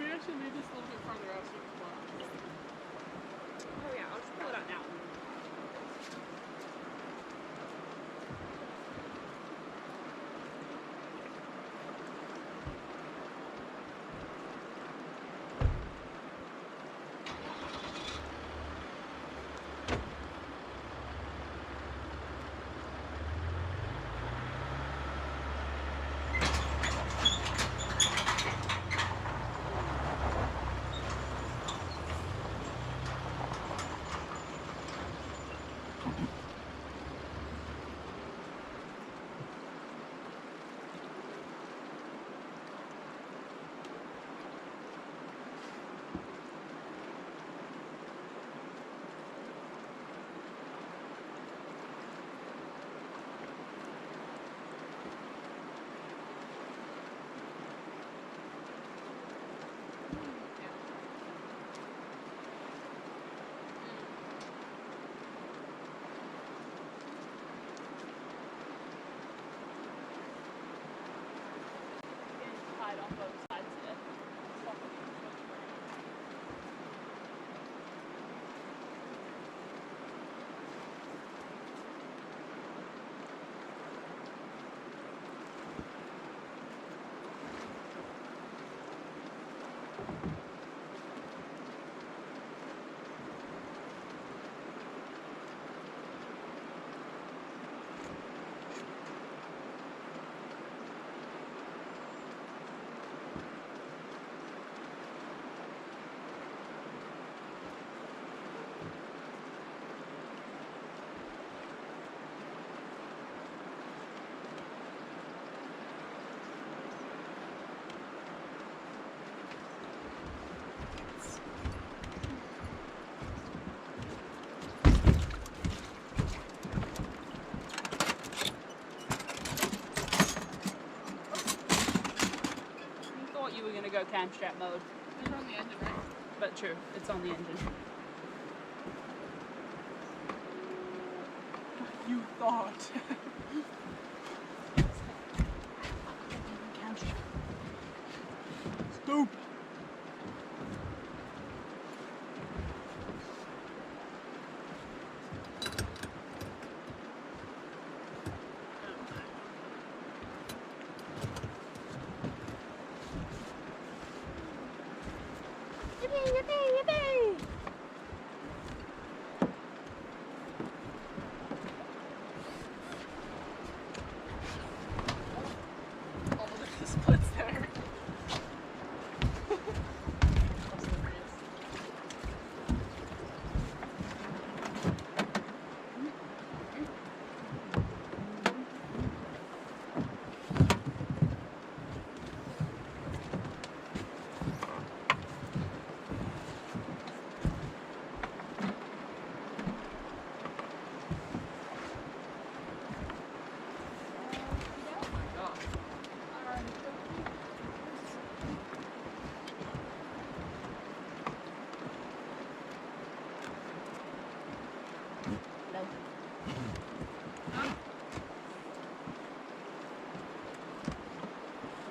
Maybe I should leave this a little bit farther out so you can pull out. Oh yeah, I'll just pull it out now. On both sides of it. You were gonna go cam strap mode. It's on the engine, right? But true, it's on the engine. You thought. Cam strap. Stupid.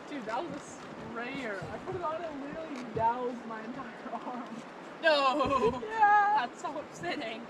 Dude, that was a sprayer. I put it on and literally doused my entire arm. No! Yeah! That's so upsetting.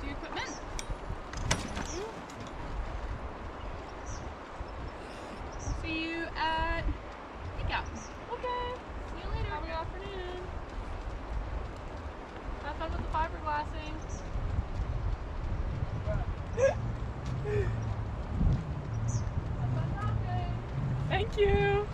safety equipment. Thank you. We'll see you at takeout. Okay. See you later. Have a good afternoon. Have fun with the fiberglassing. Have fun rafting. Thank you.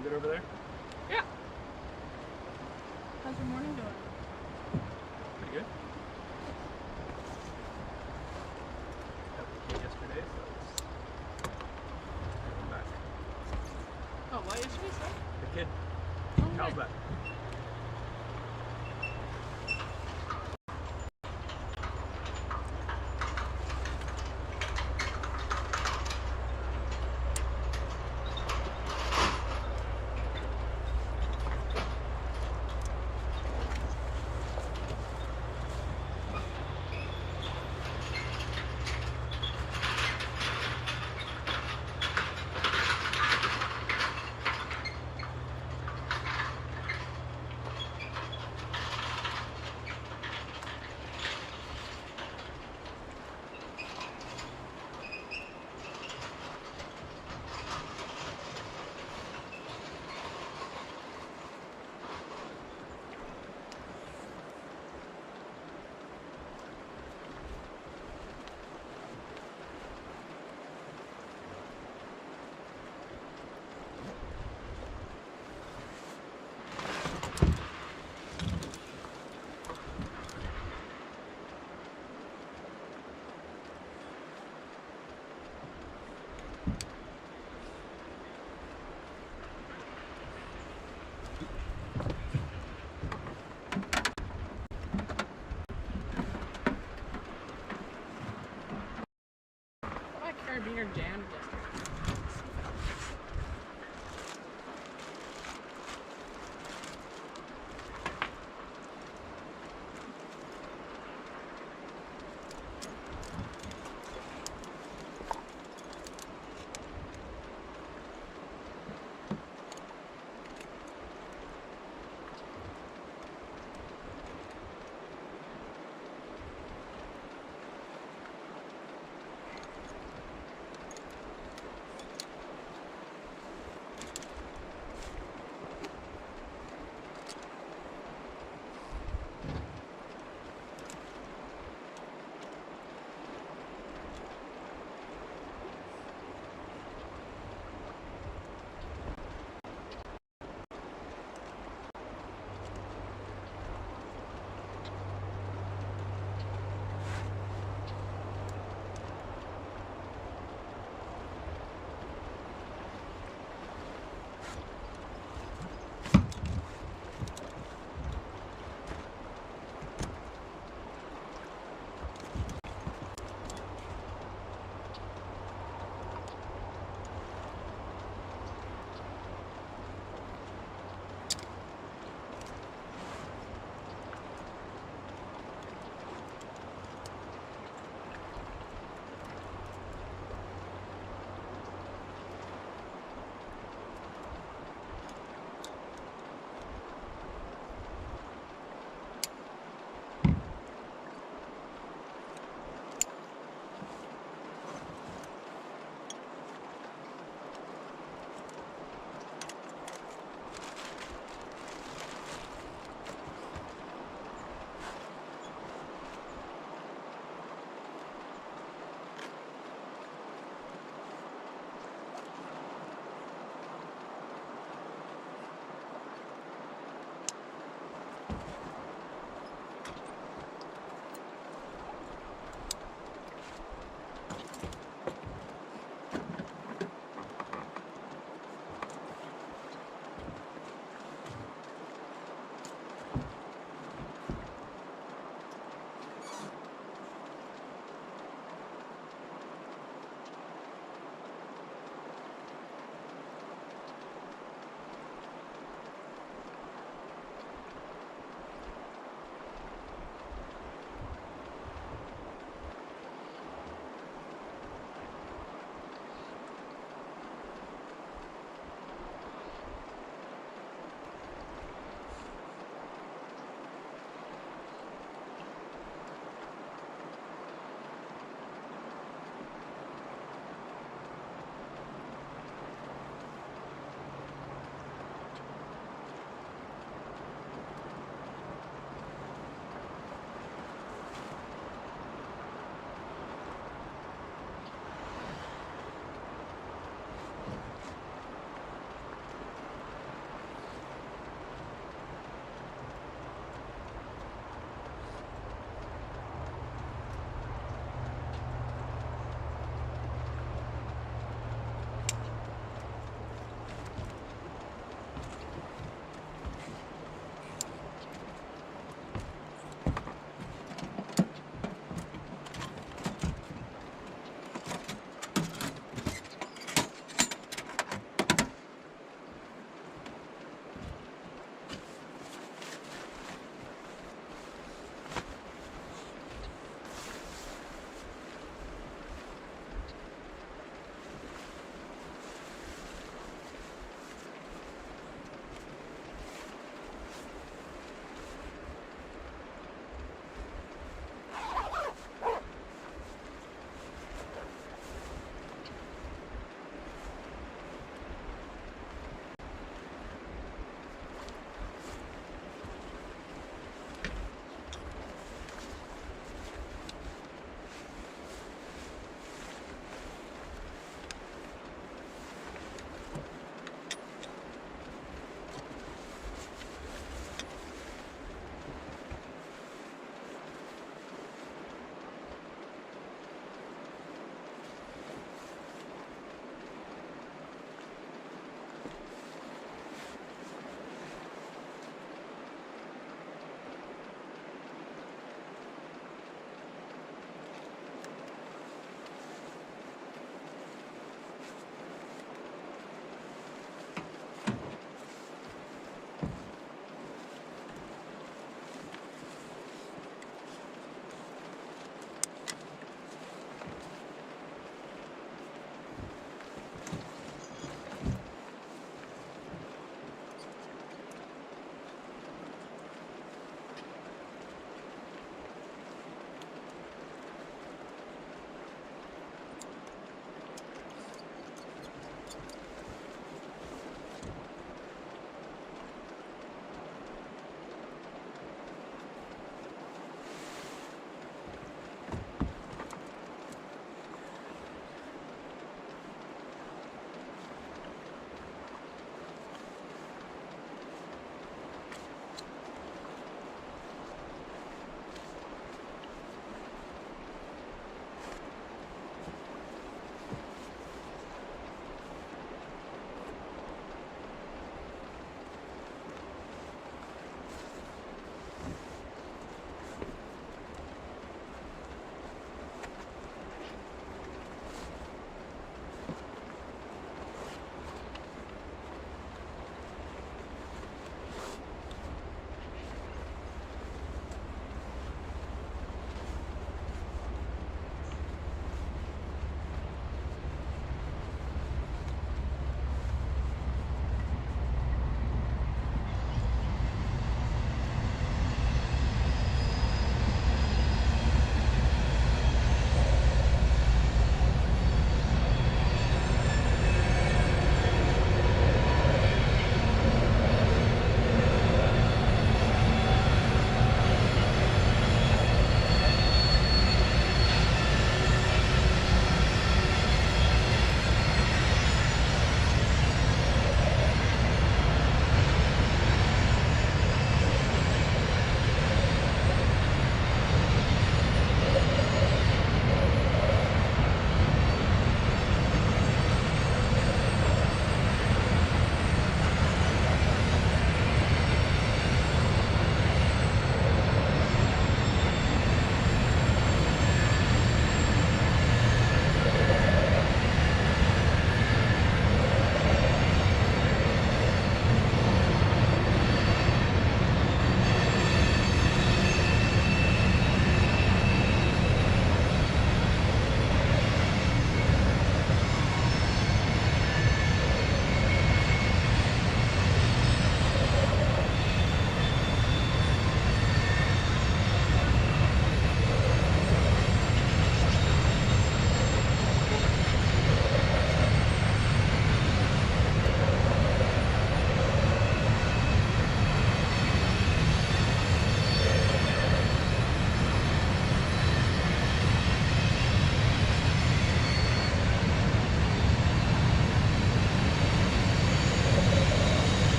Good over there? Yeah. How's your morning doing? Pretty good. Got the kid yesterday, so it's going back. Oh, what yesterday, sir? The kid. Oh, Cal's nice. back. My carabiner jammed yesterday.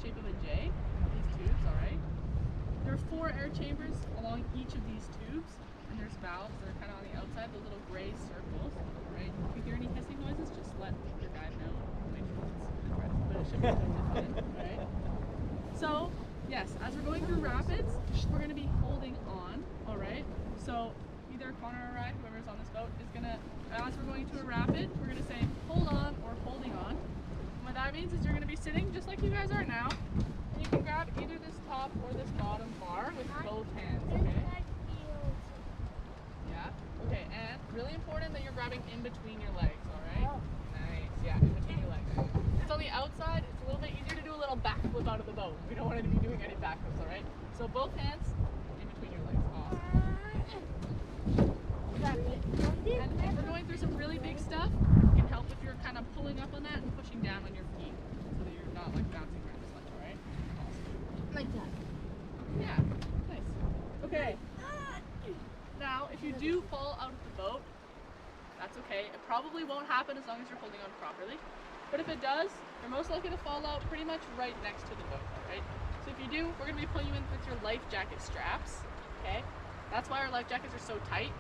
shape of a J, these tubes, alright? There are 4 air chambers along each of these tubes, and there's valves that are kind of on the outside, those little gray circles, right? If you hear any hissing noises, just let your guide know. Wait, but it should be totally fine, alright? So, yes, as we're going through rapids, we're going to be holding on, alright? So, either Connor or I, whoever's on this boat, is going to, as we're going to a rapid, we're going to say hold on or holding on. And what that means is you're going to be sitting just like you guys are now, and you can grab either this top or this bottom bar with both hands, okay? Yeah? Okay, and really important that you're grabbing in between your legs, alright? Nice, yeah, in between your legs. It's on the outside, it's a little bit easier to do a little backflip out of the boat. We don't want it to be doing any backflips, alright? So both hands in between your legs. Awesome. And if we're going through some really big stuff, it can help if you're kind of pulling up on that and pushing down on your feet so that you're not like bouncing around as much, alright? Awesome. Like that. Yeah, nice. Okay. Now, if you do fall out of the boat, that's okay. It probably won't happen as long as you're holding on properly. But if it does, you're most likely to fall out pretty much right next to the boat, alright? So if you do, we're going to be pulling you in with your life jacket straps, okay? That's why our life jackets are so tight.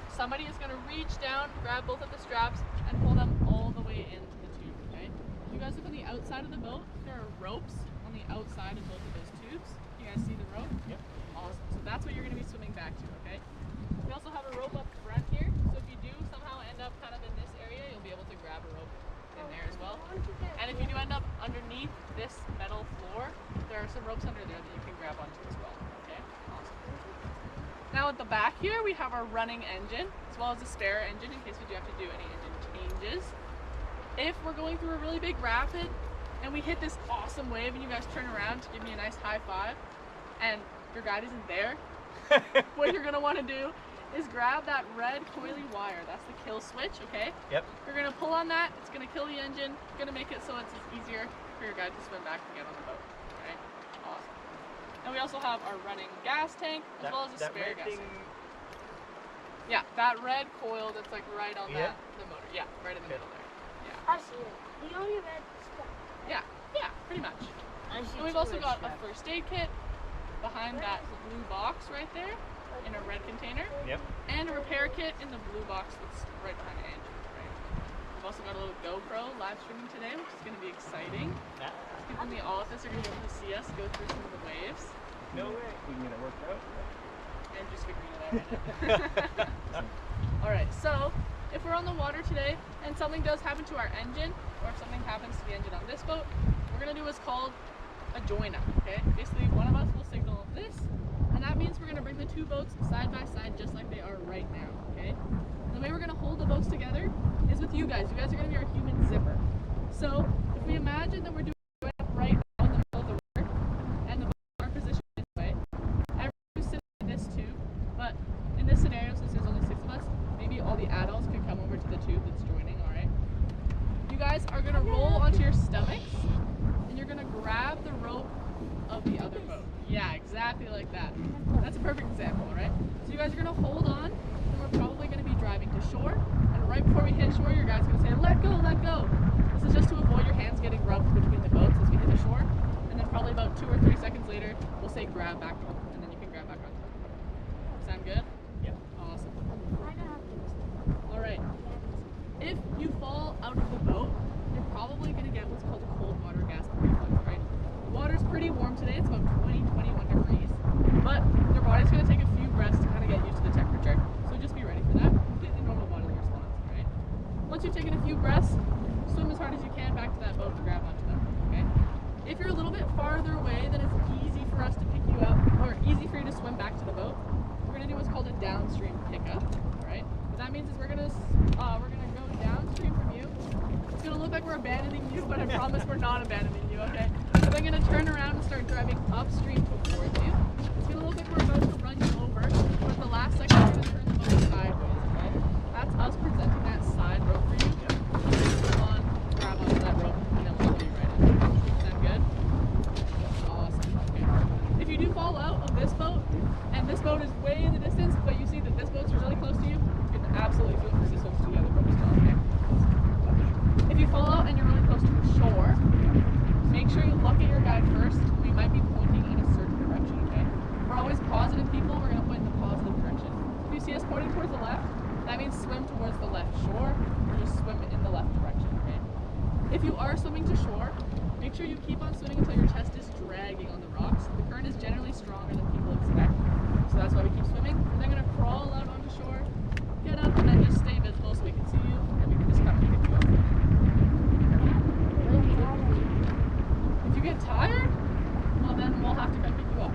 Somebody is going to reach down, grab both of the straps, and pull them all the way into the tube, okay? You guys look on the outside of the boat. There are ropes on the outside of both of those tubes. You guys see the rope? Yep. Awesome. So that's what you're going to be swimming back to, okay? We also have a rope up front here, so if you do somehow end up kind of in this area, you'll be able to grab a rope in there as well. And if you do end up underneath this metal floor, there are some ropes under there that you can grab onto as well, okay? Awesome. Now at the back here, we have our running engine, as well as a spare engine in case we do have to do any engine changes. If we're going through a really big rapid and we hit this awesome wave and you guys turn around to give me a nice high five and your guide isn't there, what you're gonna wanna do is grab that red coily wire. That's the kill switch, okay? Yep. You're gonna pull on that, it's gonna kill the engine, it's gonna make it so it's easier for your guide to swim back and get on the boat, okay? Awesome. And we also have our running gas tank, as well as a spare gas tank. Yeah, that red coil that's like right on the motor. Yeah, right in the middle there. Yeah. I see it. You know your red stuff. Yeah, pretty much. I see. And we've also got a first aid kit behind that blue box right there in a red container. Yep. And a repair kit in the blue box that's right behind Andrew. Right. We've also got a little GoPro live streaming today, which is going to be exciting. People in the office are going to be able to see us go through some of the waves. No way. We can get it worked out. And just figuring it out right now. Alright, so if we're on the water today and something does happen to our engine, or if something happens to the engine on this boat, we're going to do what's called a join up, okay? Basically, one of us will signal this, and that means we're going to bring the two boats side by side just like they are right now, okay? And the way we're going to hold the boats together is with you guys. You guys are going to be our human zipper. So if we imagine that we're doing a join up right now in the middle of the river, and the boats are positioned this way, everyone's sitting in this tube, but in this scenario, since there's only 6 of us, maybe all the adults can come over to the tube that's joining, alright? You guys are going to roll onto your stomachs, and you're going to grab the rope of the other boat. Yeah, exactly like that. That's a perfect example, right? So you guys are going to hold on, and we're probably going to be driving to shore, and right before we hit shore, your guys are going to say, let go, let go. This is just to avoid your hands getting rubbed between the boats as we hit the shore, and then probably about 2 or 3 seconds later, we'll say grab back on, and then you can grab back on. Sound good? Yep. Awesome. Alright. If you fall out of the boat, you're probably going to get what's called a cold water gas reflux, right? The water's pretty warm today, it's about 20, 21 degrees, but your body's going to take a few breaths to kind of get used to the temperature, so just be ready for that. Completely normal bodily response, right? Once you've taken a few breaths, swim as hard as you can back to that boat to grab onto them, okay? If you're a little bit farther away, then it's easy for us to pick you up, or easy for you to swim back to the boat. We're going to do what's called a downstream pickup, alright? What that means is we're gonna go downstream from you. It's gonna look like we're abandoning you, but I promise we're not abandoning you, okay? So I'm gonna turn around and start driving upstream towards you. It's gonna look like we're about to run you over, but at the last second we're gonna turn the boat sideways, okay? That's us presenting that side rope for you. Come on, grab onto that rope, and then we'll pull you right in. Sound good? Awesome, okay. If you do fall out of this boat, and this boat is way in the distance, but you see that this boat's really close to you, you can absolutely feel free to swim to the other boat as well, okay? If you fall out and you're really close to the shore, make sure you look at your guide you keep on swimming until your chest is dragging on the rocks. The current is generally stronger than people expect. So that's why we keep swimming. We're then going to crawl out onto shore, get up, and then just stay visible so we can see you, and we can just come and pick you up. If you get tired, well then we'll have to come pick you up.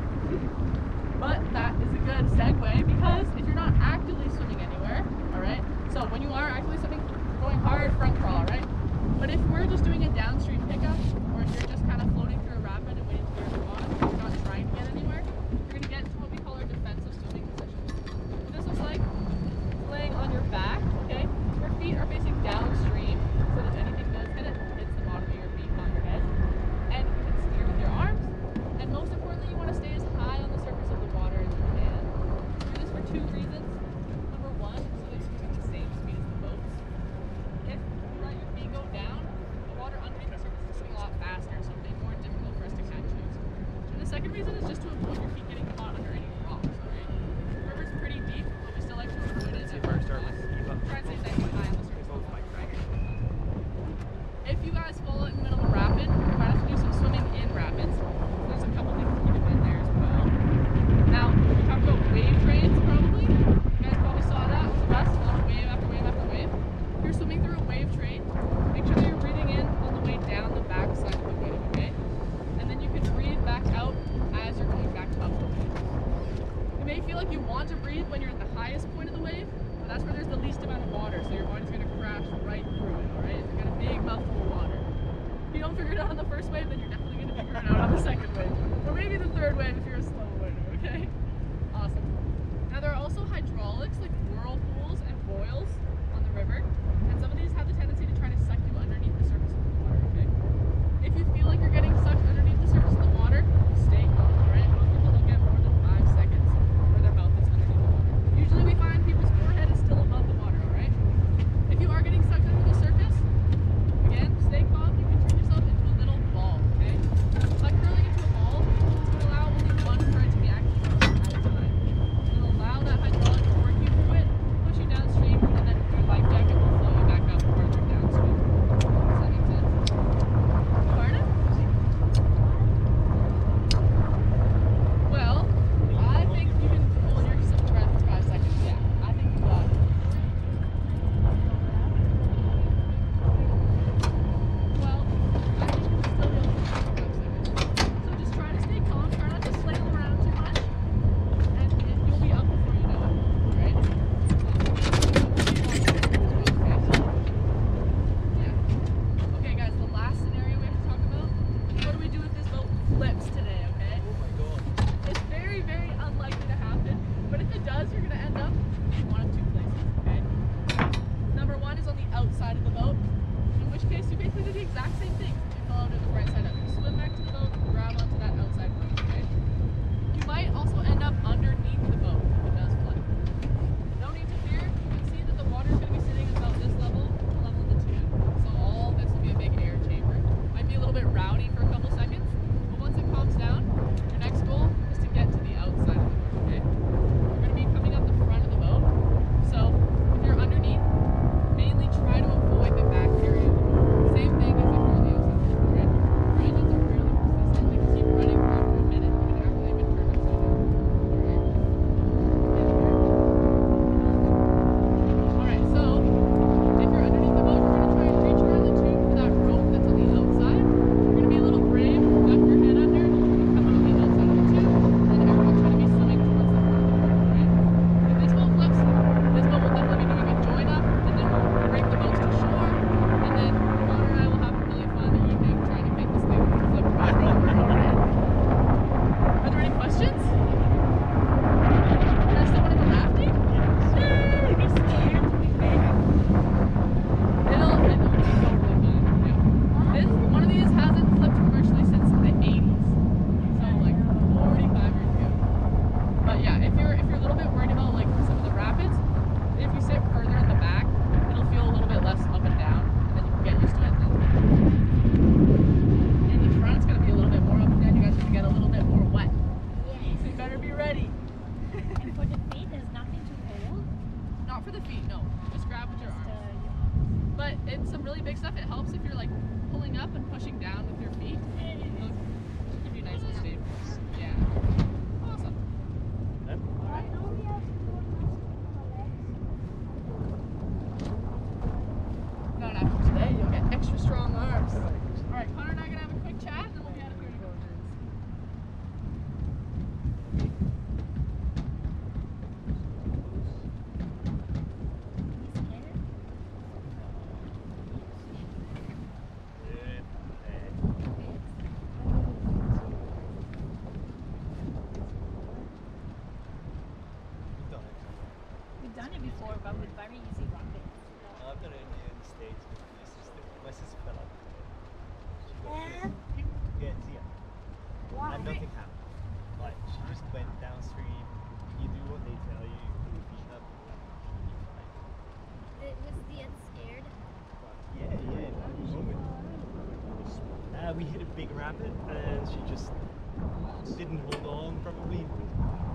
But that is a good segue because if you're not actively swimming anywhere, alright? So when you are actively swimming, you're going hard front crawl, right? But if we're just doing a downstream pickup, or if you're just kind of floating through a rapid and waiting to get to the bottom, and you're not trying to get anywhere, you're going to get into what we call our defensive swimming position. What this looks like, laying on your back, okay? Your feet are facing downstream, so that if anything does hit it, it hits the bottom of your feet, not your head. And you can steer with your arms, and most importantly, you want to stay as high on the surface of the water as you can. Do this for two reasons. Number one, so that you're moving the same speed as the boats. If you let your feet go down, the water underneath the surface is swimming a lot faster, so it'll be more difficult for us to catch you. And the second reason is just to avoid your feet getting caught under any rocks, alright? The river's pretty deep, but we still like to avoid it. See if our start with keep up. Try and stay nice and high on the surface of the water, right? If you guys fall in the middle of a rapid, you might have to do some swimming in rapids. There's a couple things to keep in mind there as well. Now, we talked about wave trains probably. You guys probably saw that on the bus, on wave after wave after wave. If you're swimming through a wave train, make sure that you're breathing in on the way down the back side of the wave, okay? And then you can breathe back out as you're going back up the wave. You may feel like you want to breathe when you're at the highest point of the wave, but that's where there's the least amount of water, so your body's going to crash right through it, alright? You got a big mouthful of water. If you don't figure it out on the first wave, then you're definitely going to figure it out on the second wave. Or maybe the third wave if you're a slow learner, okay? Awesome. Now there are also hydraulics like whirlpools and boils on the river, and some of these have the tendency to try to suck you underneath the surface of the water, okay? If you feel like you're getting sucked underneath the surface of the water, stay calm, alright? Most people don't get more than 5 seconds where their mouth is underneath the water. Usually we find people's forehead is still above the water, alright? If you are getting sucked under the surface, again, stay calm. You can turn yourself into a little ball, okay? By curling into a ball, it's going to allow only one current to be active at a time. It'll allow that hydraulic to work you through it, push you downstream, and then your life jacket will nothing happened. Like, she just went downstream. You do what they tell you, put your feet up, you'll be fine. Was the end scared? Yeah, in that moment. We hit a big rapid and she just didn't hold on probably.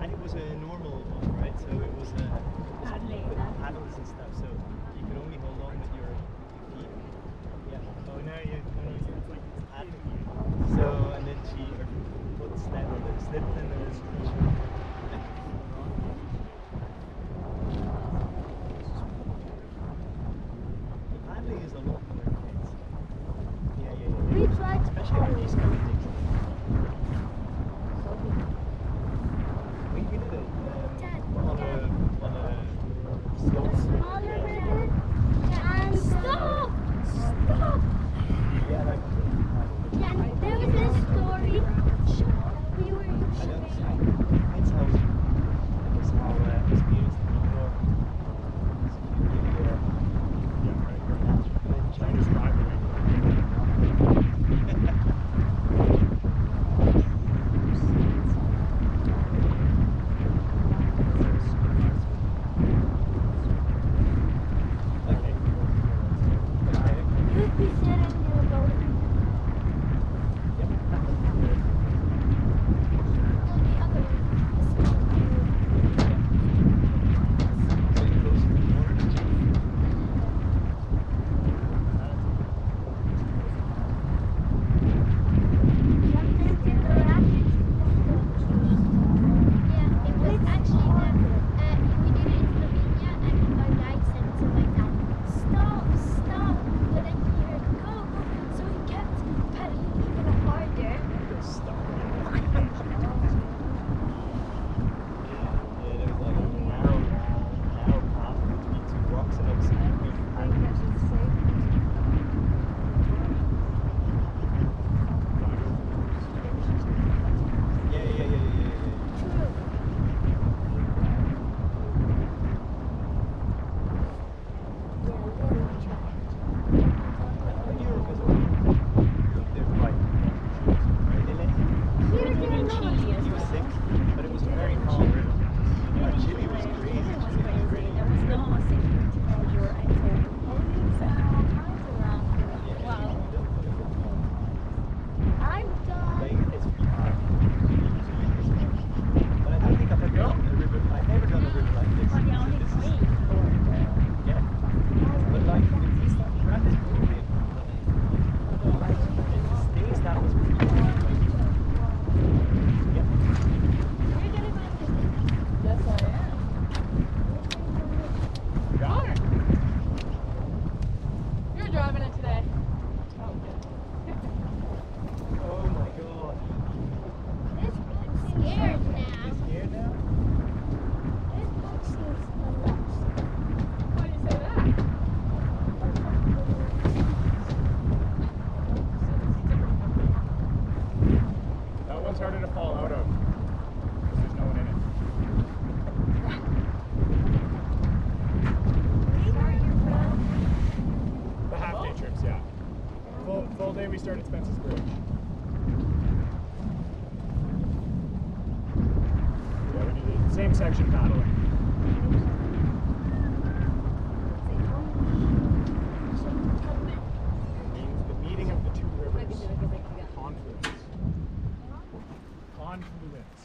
And it was a normal one, right? So it was with paddles and stuff, so you could only hold on with your feet. Yeah. Oh, no, you're like paddling. So, and then her foot slipped and then the paddling is a lot more intense. Yeah. We tried to Especially on these kind of things. We did it on a slope. Smaller river. And stop! Yeah, like, Yeah, there was a story. We were in that's how experienced before. Yeah, right. China's rivalry. You'd be sitting in the boat. We start at Spence's Bridge. Yeah, we do the same section paddling. Means the meeting of the two rivers. Confluence.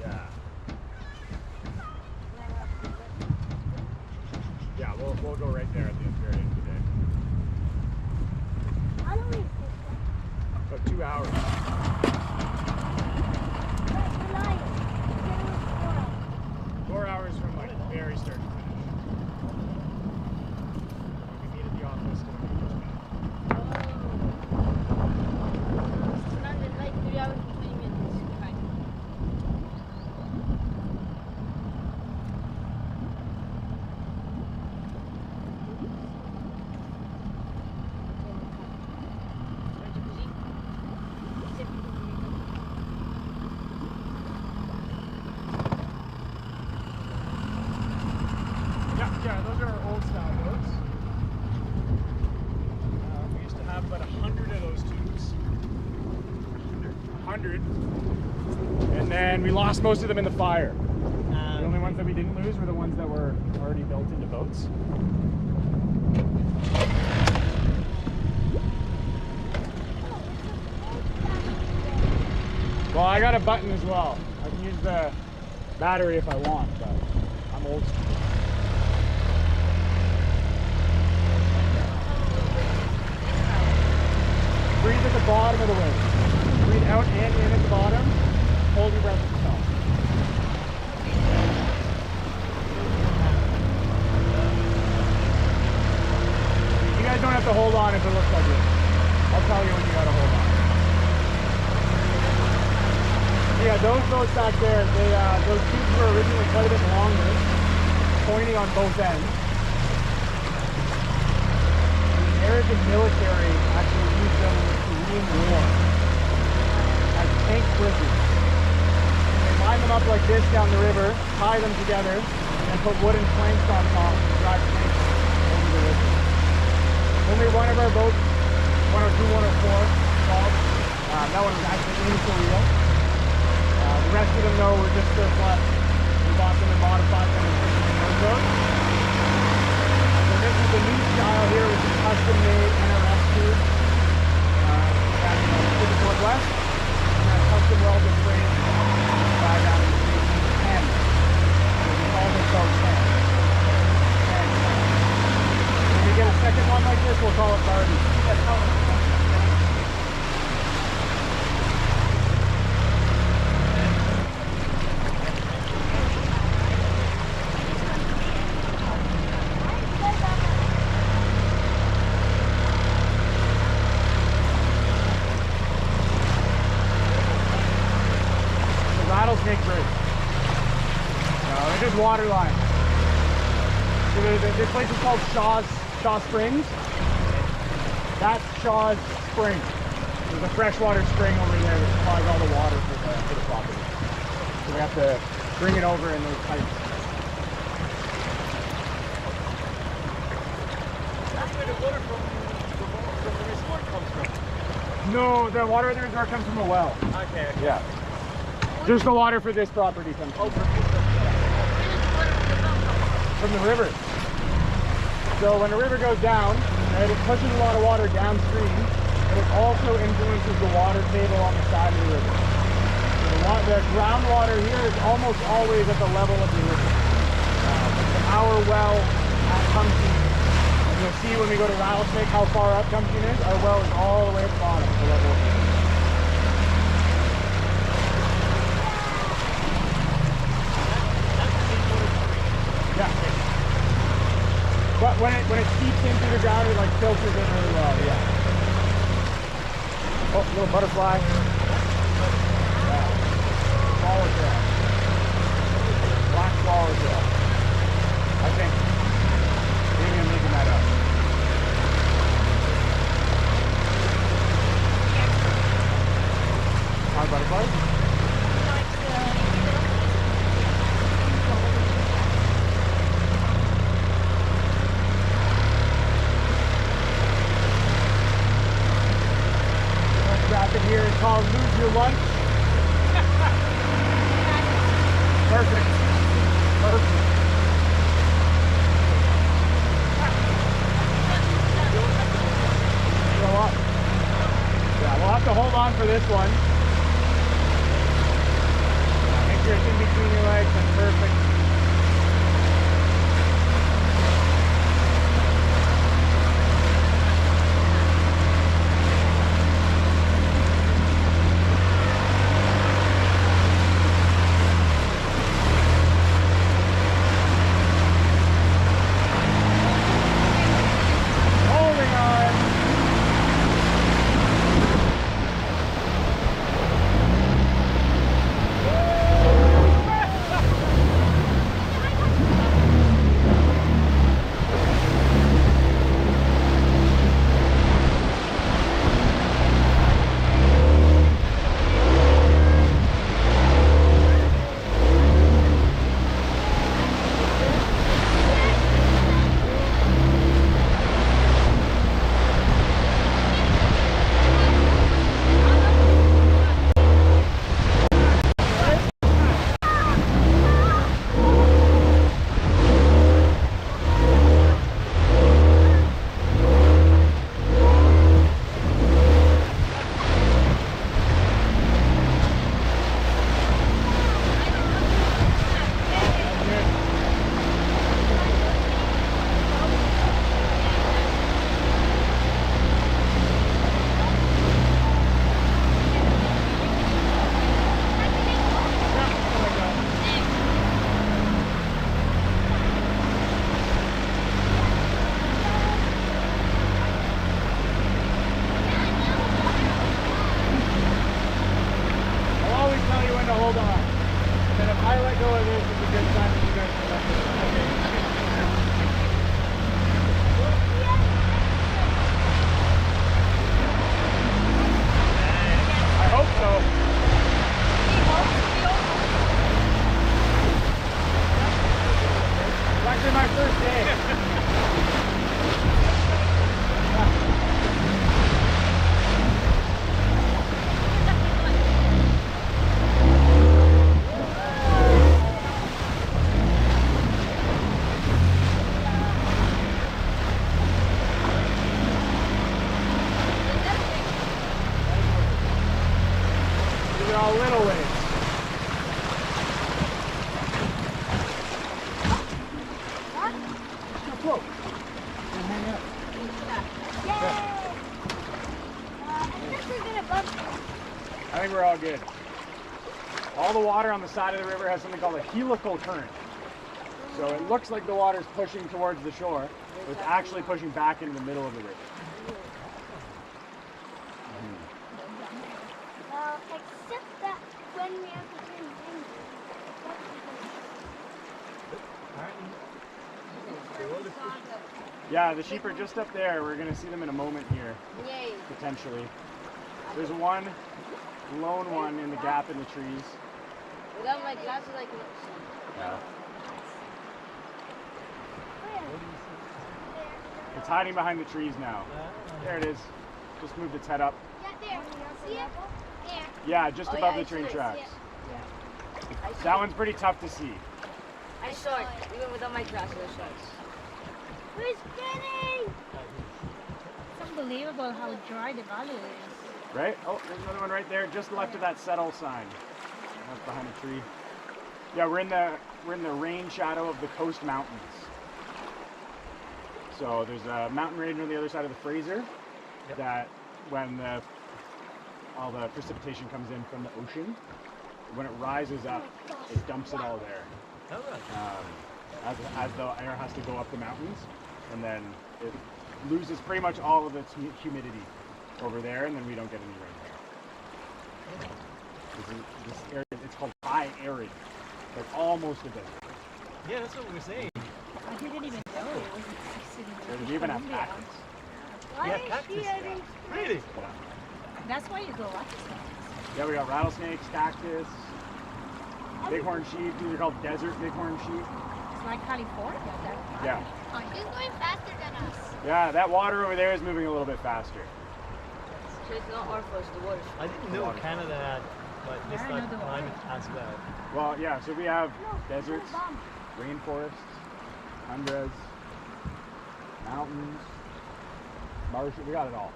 Yeah. Yeah, we'll go right there at the very end of the day. How long is this? About 2 hours. That's reliable. 4 hours from like very start to finish. We can meet at the office. 100. And then we lost most of them in the fire. The only ones that we didn't lose were the ones that were already built into boats. Well, I got a button as well. I can use the battery if I want, but I'm old school. Breathe at the bottom of the wave. Breathe out and in at the bottom. Hold your breath at the top. You guys don't have to hold on if it looks like it. I'll tell you when you gotta hold on. Yeah, those boats back there, those tubes were originally quite a bit longer, pointy on both ends. The American military actually used them in the Korean War as tank bridges. They line them up like this down the river, tie them together, and put wooden planks on top to drive tanks over the river. Only one of our boats, 102, 104, that one was actually in Korea. The rest of them, though, were just surplus. We bought them and modified them and put them in those boats. So this is the new style here, which is custom-made NRS tube. Down in the Pacific Northwest. And then custom welded frame down in the station 10. So we call this boat 10. When we get a second one like this, we'll call it Barbie. Rattlesnake bridge. No, it's just water line. So this place is called Shaw Springs. That's Shaw's Spring. There's a freshwater spring over there that supplies all the water for the property. So we have to bring it over in those pipes. That's where the water from the resort comes from. No, the water at the resort comes from a well. Okay. Yeah. Just the water for this property comes from the river. So when the river goes down, right, it pushes a lot of water downstream, but it also influences the water table on the side of the river. So the groundwater here is almost always at the level of the river. Our well at Kumsheen, and you'll see when we go to Rattlesnake how far up Kumsheen is. Our well is all the way at the bottom, the level of the river. Yeah. But when it seeps into the ground, it like filters in really well, yeah. Oh, little butterfly. Yeah. Swallowtail. Black swallowtail. I think. Maybe I'm making that up. Hi, butterflies. Here is called Lose Your Lunch. Perfect. Perfect. Go up. Yeah, we'll have to hold on for this one. Make sure it's in between your legs. That's perfect. a little ways. Still float. And hang up. I think we're gonna bump. I think we're all good. All the water on the side of the river has something called a helical current. So it looks like the water's pushing towards the shore, but it's actually pushing back into the middle of the river. Well, except that when we have to turn Yeah, the sheep are just up there. We're going to see them in a moment here, Yay. potentially. There's one lone one in the gap in the trees. Without my glasses, I cannot see. Yeah. It's hiding behind the trees now. There it is. Just moved its head up. Yeah, there. See it? There. Yeah, just above the train tracks. That one's pretty tough to see. I saw it, even without my glasses, I saw it. Who's getting? It's unbelievable how dry the valley is. Right? Oh, there's another one right there, just left of that settle sign. That's behind a tree. Yeah, we're in the rain shadow of the Coast Mountains. So there's a mountain range on the other side of the Fraser that when all the precipitation comes in from the ocean, when it rises up, it dumps it all there. Oh, right. As the air has to go up the mountains, and then it loses pretty much all of its humidity over there, and then we don't get any rain there. This area, it's called high arid, like almost a desert. Yeah, that's what we're saying. I didn't even know it was sitting There's even have cactus. Yeah, cactus. Really? That's why you go up. Yeah, we got rattlesnakes, cactus, bighorn sheep. These are called desert bighorn sheep. It's like California. Yeah. He's going faster than us. Yeah, that water over there is moving a little bit faster. So it's not our first, the water's. I didn't know Canada had this Yeah, I type know of the climate as well. Well, yeah, so we have deserts, rainforests, tundras, mountains, marsh. We got it all.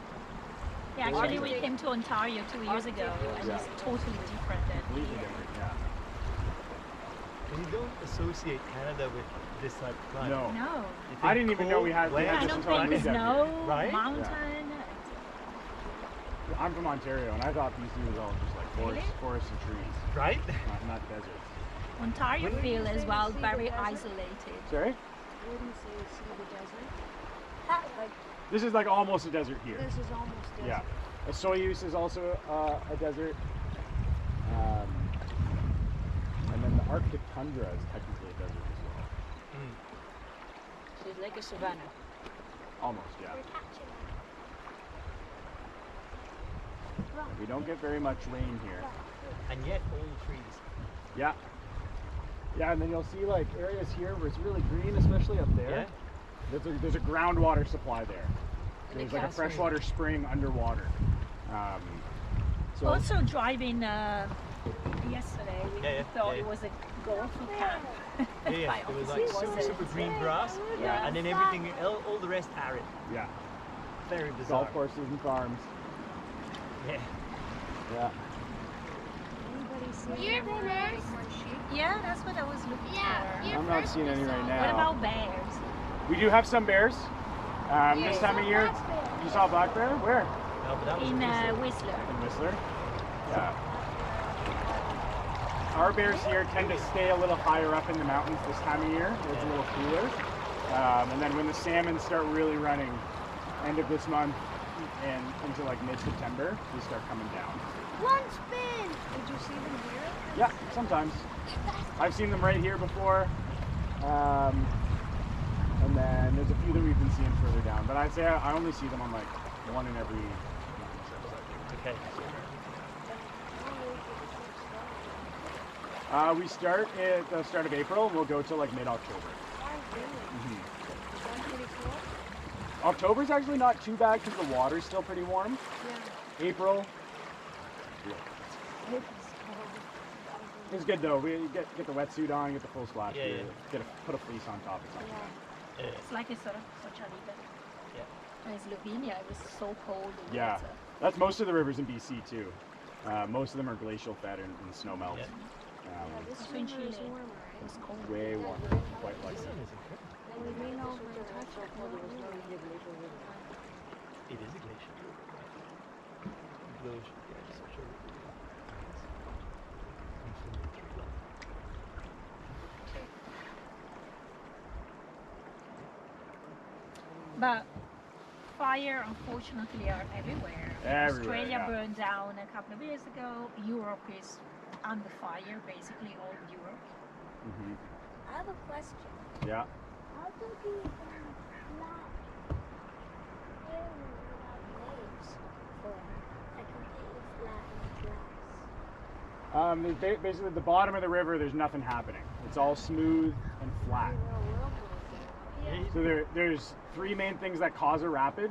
Yeah, actually we came to Ontario 2 years ago and Yeah. it's totally different than Completely here. different, yeah. And you don't associate Canada with this type of climate. No. No. You think I didn't even know we had cold, I this wet, don't until I think moved out snow, here. Right? mountain. I'm from Ontario, and I thought BC was all just like forests and trees, right? not deserts. Ontario feel as well very isolated. Sorry? Wouldn't say see the desert. This is like almost a desert here. This is almost desert. Yeah. Soyuz is also a desert. And then the Arctic tundra is technically a desert as well. So it's like a savanna. Almost, yeah. We don't get very much rain here. And yet all trees. Yeah. Yeah, and then you'll see like areas here where it's really green, especially up there. Yeah. There's a groundwater supply there. And There's the like a Caspian. freshwater spring underwater. So Also driving yesterday, we Yeah, thought yeah. it was a golfing camp. Yeah, By it was opposite like wasn't. super green grass. Yeah. And then everything, all the rest arid. yeah, Very bizarre. golf courses and farms. Yeah. Yeah. Anybody see You're any first. bighorn sheep? Yeah, that's what I was looking Yeah, for. you're I'm not first seeing any this right song. now. What about bears? We do have some bears. This time of year, you saw a black bear? Where? No, but that was In recent. Whistler. In Whistler. Yeah. Our bears here tend to stay a little higher up in the mountains this time of year. It's a little cooler. And then when the salmon start really running, end of this month and into like mid-September, they start coming down. One spin. Did you see them here? Yeah, sometimes. I've seen them right here before. And then there's a few that we've been seeing further down. But I'd say I only see them on like one in every 9 trips, I think. Okay. We start at the start of April and we'll go till like mid-October. Oh, really? Is that pretty cool? October's actually not too bad because the water's still pretty warm. Yeah. April It's cold. is good though. We get the wetsuit on, get the full splash Yeah, gear, yeah. put a fleece on top. It's not too Yeah. bad. It's like a sort of Socialita. Yeah. And Slovenia, it was so cold. in Yeah. winter. That's most of the rivers in BC too. Most of them are glacial fed and snow melt. Yeah. This It's river in is Chile. warmer, right? It's way warmer, quite like This it. one is incredible. And we lean over and touch it. It is a glacier. Glacier, yeah, it's such a But fire, unfortunately, are everywhere. Everywhere, Australia yeah. burned down a couple of years ago. Europe is under fire, basically all Europe. Mhm. I have a question. Yeah. How do you flat area without waves for like completely flat and glass? There's basically at the bottom of the river, there's nothing happening. It's all smooth and flat. So there's three main things that cause a rapid.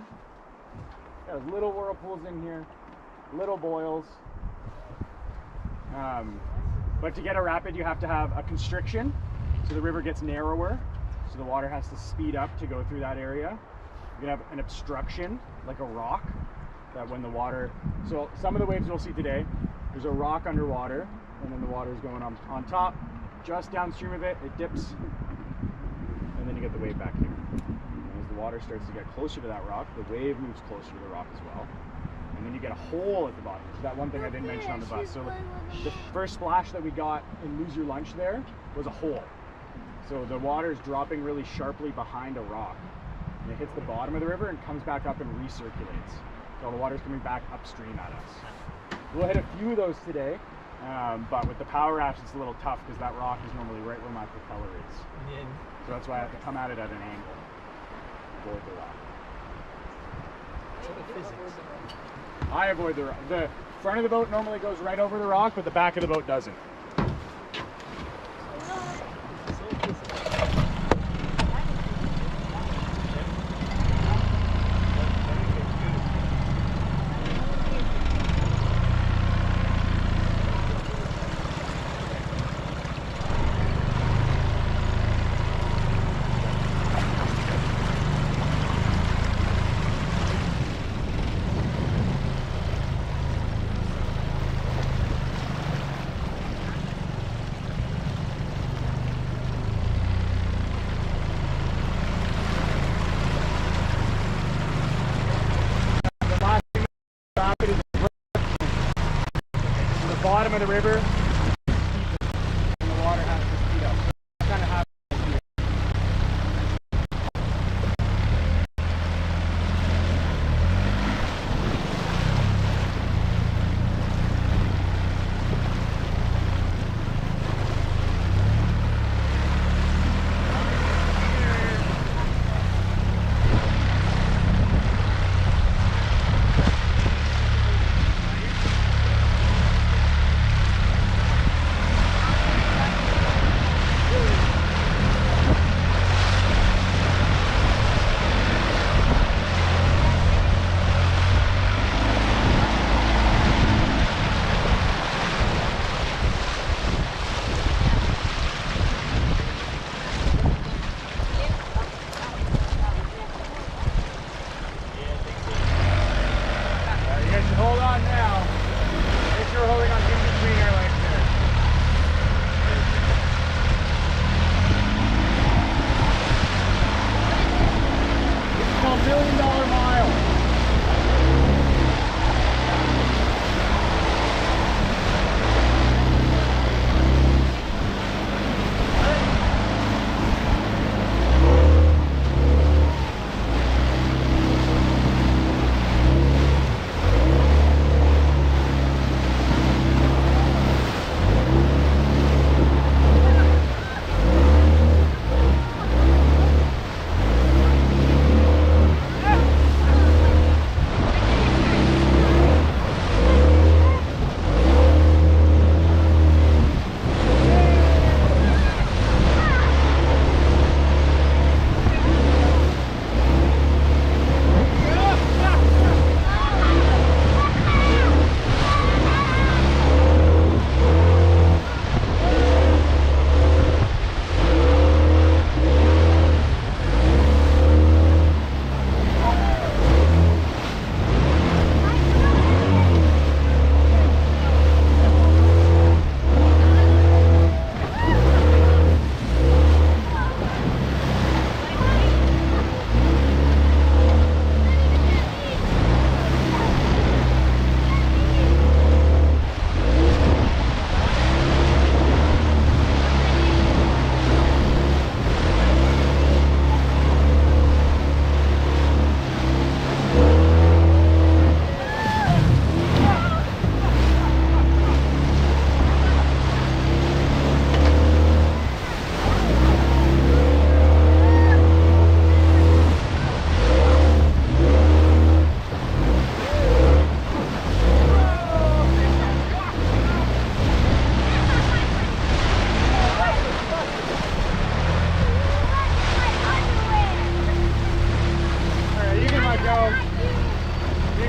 There's little whirlpools in here, little boils. But to get a rapid, you have to have a constriction, so the river gets narrower, so the water has to speed up to go through that area. You can have an obstruction, like a rock, that when the water, so some of the waves we'll see today, there's a rock underwater, and then the water is going on top. Just downstream of it, it dips, and then you get the wave back here. And as the water starts to get closer to that rock, the wave moves closer to the rock as well. And then you get a hole at the bottom, which is that one thing I didn't mention on the bus. So the first splash that we got in Lose Your Lunch there was a hole. So the water is dropping really sharply behind a rock. And it hits the bottom of the river and comes back up and recirculates. So the water's coming back upstream at us. We'll hit a few of those today, but with the power rafts it's a little tough because that rock is normally right where my propeller is. Yeah. So that's why I have to come at it at an angle. Avoid the rock. Sort of physics. I avoid the rock. The front of the boat normally goes right over the rock, but the back of the boat doesn't. It's all physics. Bottom of the river, and the water has to speed up. So kind of happens here.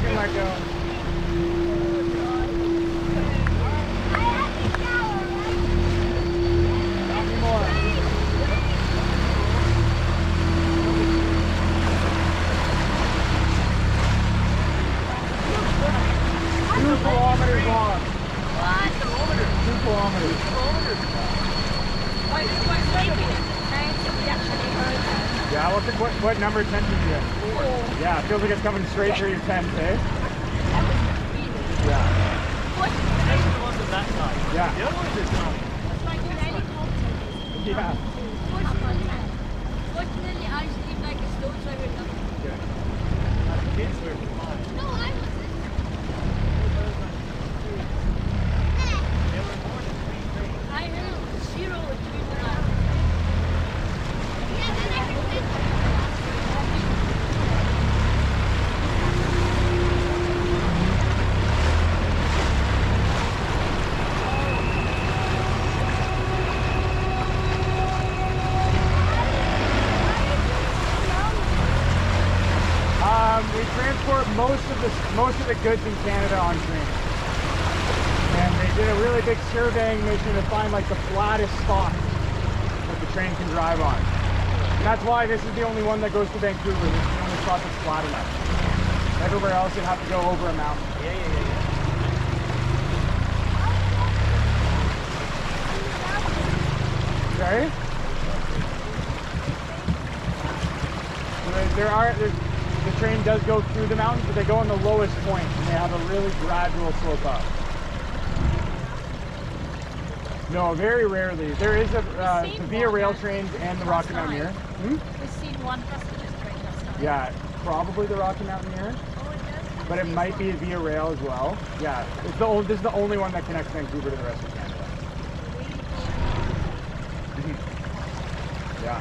can let go. Not anymore. Two kilometers long. What? 2 kilometers. Yeah, what number tent did you get? 4. Yeah, it feels like it's coming straight through your tent, eh? Yeah. That's the ones on that side. Yeah. The other one's just not. Yeah. Fortunately, I sleep like a stone, so I heard nothing. Good. Kids were fine. No, I wasn't. They were more than 3 I heard 0 or 3 We transport most of the goods in Canada on train. And they did a really big surveying mission to find like the flattest spot that the train can drive on. And that's why this is the only one that goes to Vancouver. This is the only spot that's flat enough. Everywhere else you'd have to go over a mountain. Yeah. Sorry? The train does go through the mountains, but they go on the lowest point, and they have a really gradual slope up. No, very rarely. There is the Via Rail trains and the Rocky Mountaineer. We've seen one passenger train last time. Yeah, probably the Rocky Mountaineer, but it might be a Via Rail as well. Yeah, this is the only one that connects Vancouver to the rest of Canada. Yeah.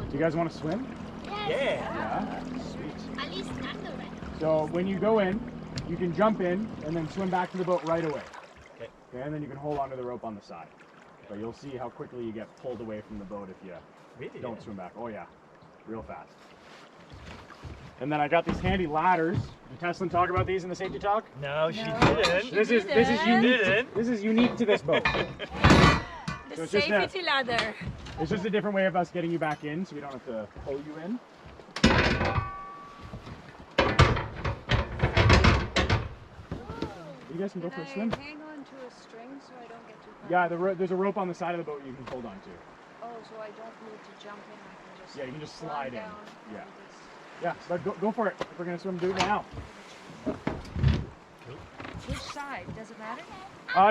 Do you guys want to swim? Yeah. Sweet. At least not the red. So when you go in, you can jump in and then swim back to the boat right away. Okay. And then you can hold onto the rope on the side. But you'll see how quickly you get pulled away from the boat if you don't swim back. Oh yeah, real fast. And then I got these handy ladders. Did Teslyn talk about these in the safety talk? No, she didn't. This is unique. This is unique to this boat. The So it's just safety ladder. It's just a different way of us getting you back in, so we don't have to pull you in. You guys can go for a swim. Hang on to a string so I don't get too far. Yeah, there's a rope on the side of the boat you can hold on to. Oh, so I don't need to jump in. I can just. Yeah, you can just climb slide in. down Yeah. and just- Yeah, but go for it. If we're gonna swim, do it now. Which side? Does it matter?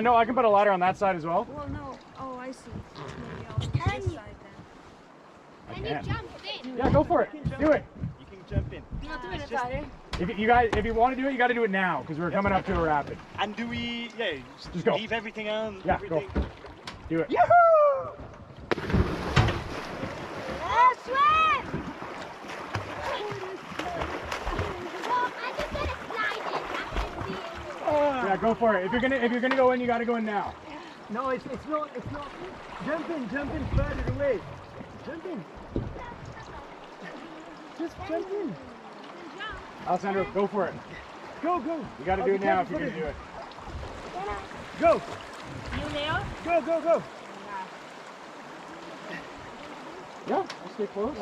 No, I can put a ladder on that side as well. Well, no. Oh, I see. Maybe I'll use this side then. I And you can. jump in. Yeah, go for it. Do it. You can jump in. Not doing it, just- Tyler. If you want to do it, you got to do it now because we're coming up to a rapid. And do we, Just go. leave everything on? Yeah, everything? go. Do it. Oh, swim! Well, I just gotta slide in after seeing. Yeah, go for it. If you're gonna go in, you got to go in now. No, it's not. Jump in further away. Jump in. Just jump in. Alessandro, go for it. Go. You got to do it now if you're gonna do it. Go. You, Leo? Go. Yeah, I'll stay close.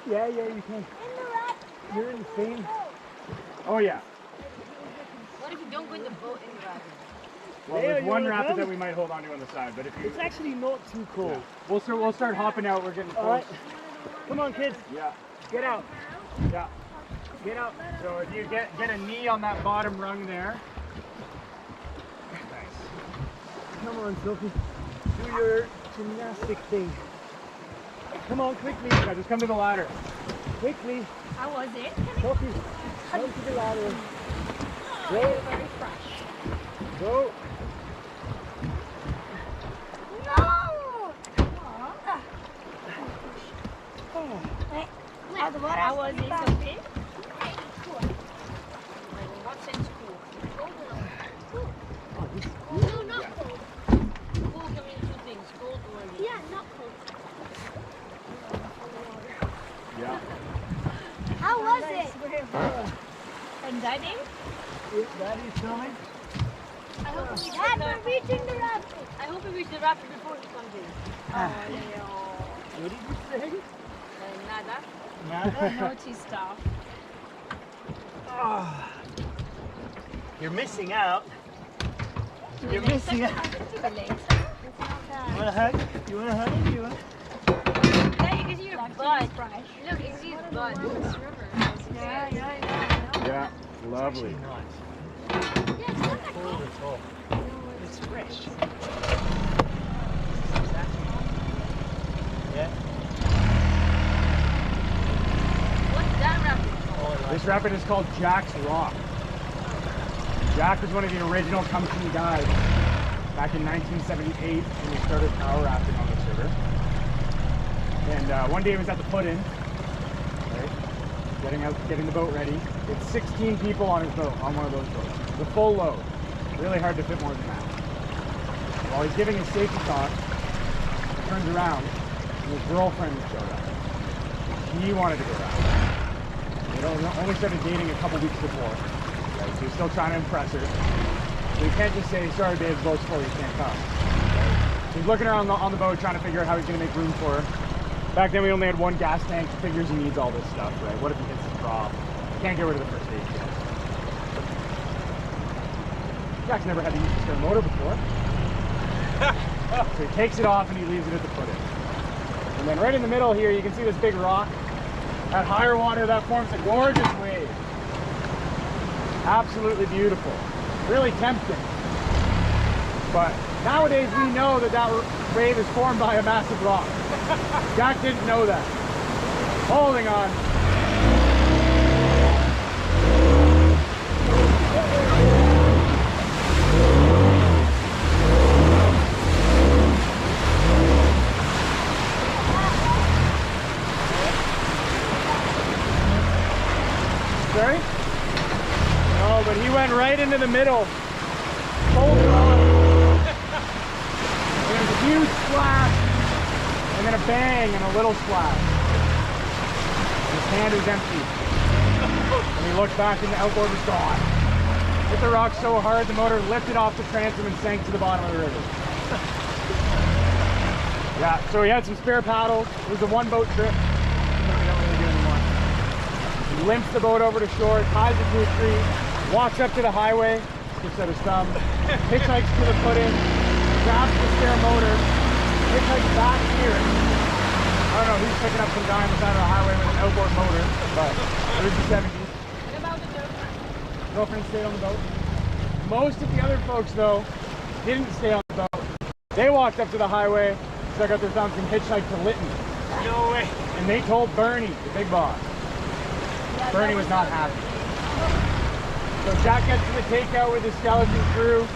Yeah, you can. You're in the same. Oh yeah. What if you don't go in the boat in the rapid? Well, Leo, there's you one wanna rapid come? that we might hold on to on the side, but if you, It's actually not too cold. we'll start hopping out. We're getting close. All right. Come on, kids. Yeah. Get out. Yeah. Get out. So if you get a knee on that bottom rung there. Nice. Come on, Sophie. Do your gymnastic thing. Come on, quickly. Yeah, just come to the ladder. Quickly. How was it? Sophie, come to the ladder. Go. Very fresh. Go. How was it, Sophie? What sense cool? No, not cold. Cool can mean two things. Cold or yeah, not cold. Yeah. How was it? And Daddy? Daddy's filming. I hope we Dad, we're reaching the rapid. I hope we reach the rapid before he comes in. What did you say? Nada. Nada? Naughty stuff. Oh, you're missing out. You're missing out. You want a hug? You want a hug? You want? Yeah, you can see your butt. Look, you can see his butt. Yeah, lovely. Nice. Yeah, it's not that Cold at all. It's fresh. Yeah. What's that rapid called? Oh, I like This rapid is called Jack's Rock. Jack was one of the original Kumsheen guides back in 1978 when we started power rafting on this river. And one day he was at the put-in, right, getting the boat ready. It's 16 people on his boat, on one of those boats. The full load. Really hard to fit more than that. While he's giving his safety talk, he turns around and his girlfriend showed up. He wanted to go rafting. They only started dating a couple weeks before. Right? So he's still trying to impress her. So you can't just say, sorry babe, the boat's full, you can't come. Right? So he's looking around on the boat trying to figure out how he's going to make room for her. Back then we only had one gas tank. He figures he needs all this stuff, right? What if he hits his drop? Can't get rid of the first aid kit. Jack's never had to use the spare motor before. So he takes it off and he leaves it at the footing. And then right in the middle here, you can see this big rock. At higher water, that forms a gorgeous wave. Absolutely beautiful. Really tempting. But nowadays we know that that wave is formed by a massive rock. Jack didn't know that. Holding on. Sorry? No, but he went right into the middle. Holding on. And there's a huge splash, and then a bang and a little splash. His hand is empty. When he looked back and the outboard was gone. Hit the rock so hard the motor lifted off the transom and sank to the bottom of the river. Yeah, so he had some spare paddles. It was a one boat trip. He limps the boat over to shore, ties it to a tree, walks up to the highway, sticks out his thumb, hitchhikes to the footing, grabs the spare motor, hitchhikes back here. I don't know, he's picking up some guy on the side of the highway with an outboard motor, but it was the 70s. What about the girlfriend? Girlfriend stayed on the boat. Most of the other folks, though, didn't stay on the boat. They walked up to the highway, stuck out their thumbs, and hitchhiked to Lytton. No way. And they told Bernie, the big boss. Bernie was not happy. So Jack gets to the takeout with his skeleton crew.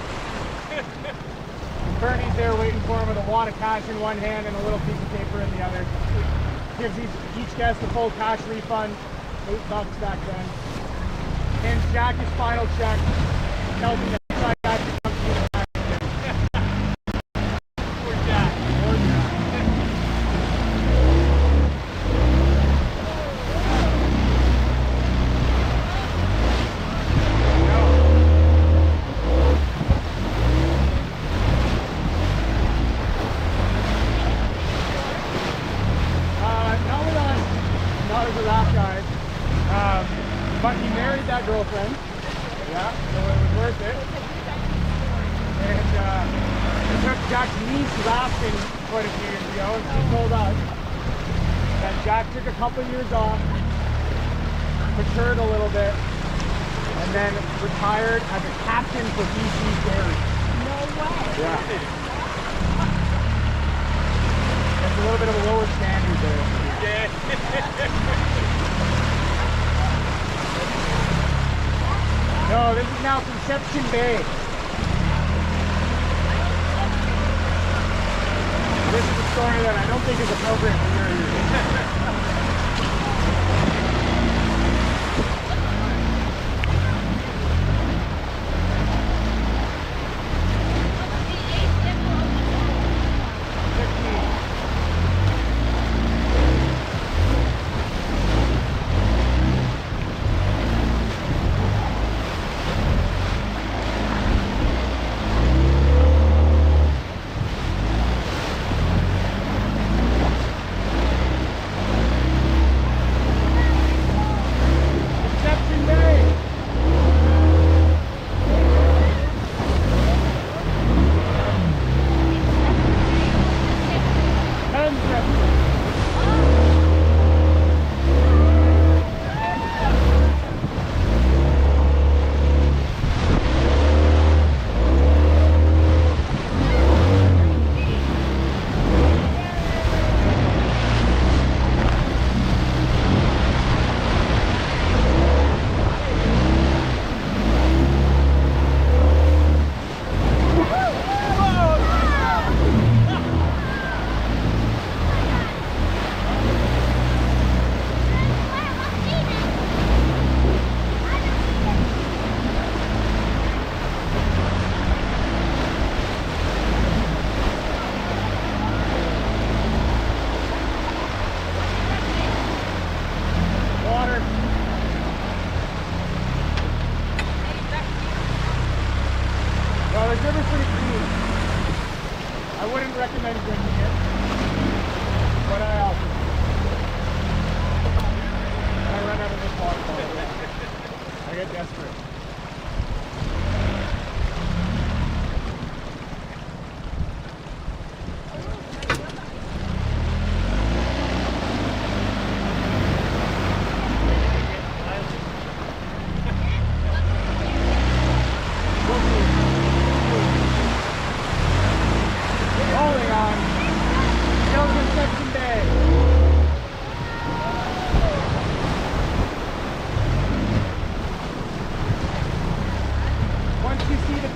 Bernie's there waiting for him with a wad of cash in one hand and a little piece of paper in the other. Gives each guest a full cash refund, $8 back then. Hands Jack his final check. Tells him to try back to Kumsheen Raft Adventures. Poor Jack. Poor Jack. Not with us, not as a raft guide, but he married that girlfriend, yeah, so it was worth it. And we took Jack's niece rafting quite a few years ago, and she told us that Jack took a couple years off, matured a little bit, and then retired as a captain for BC Dairy. No way. Yeah. That's a little bit of a lower standard there. Yeah. No, this is now Conception Bay. This is a story that I don't think is appropriate for your ears.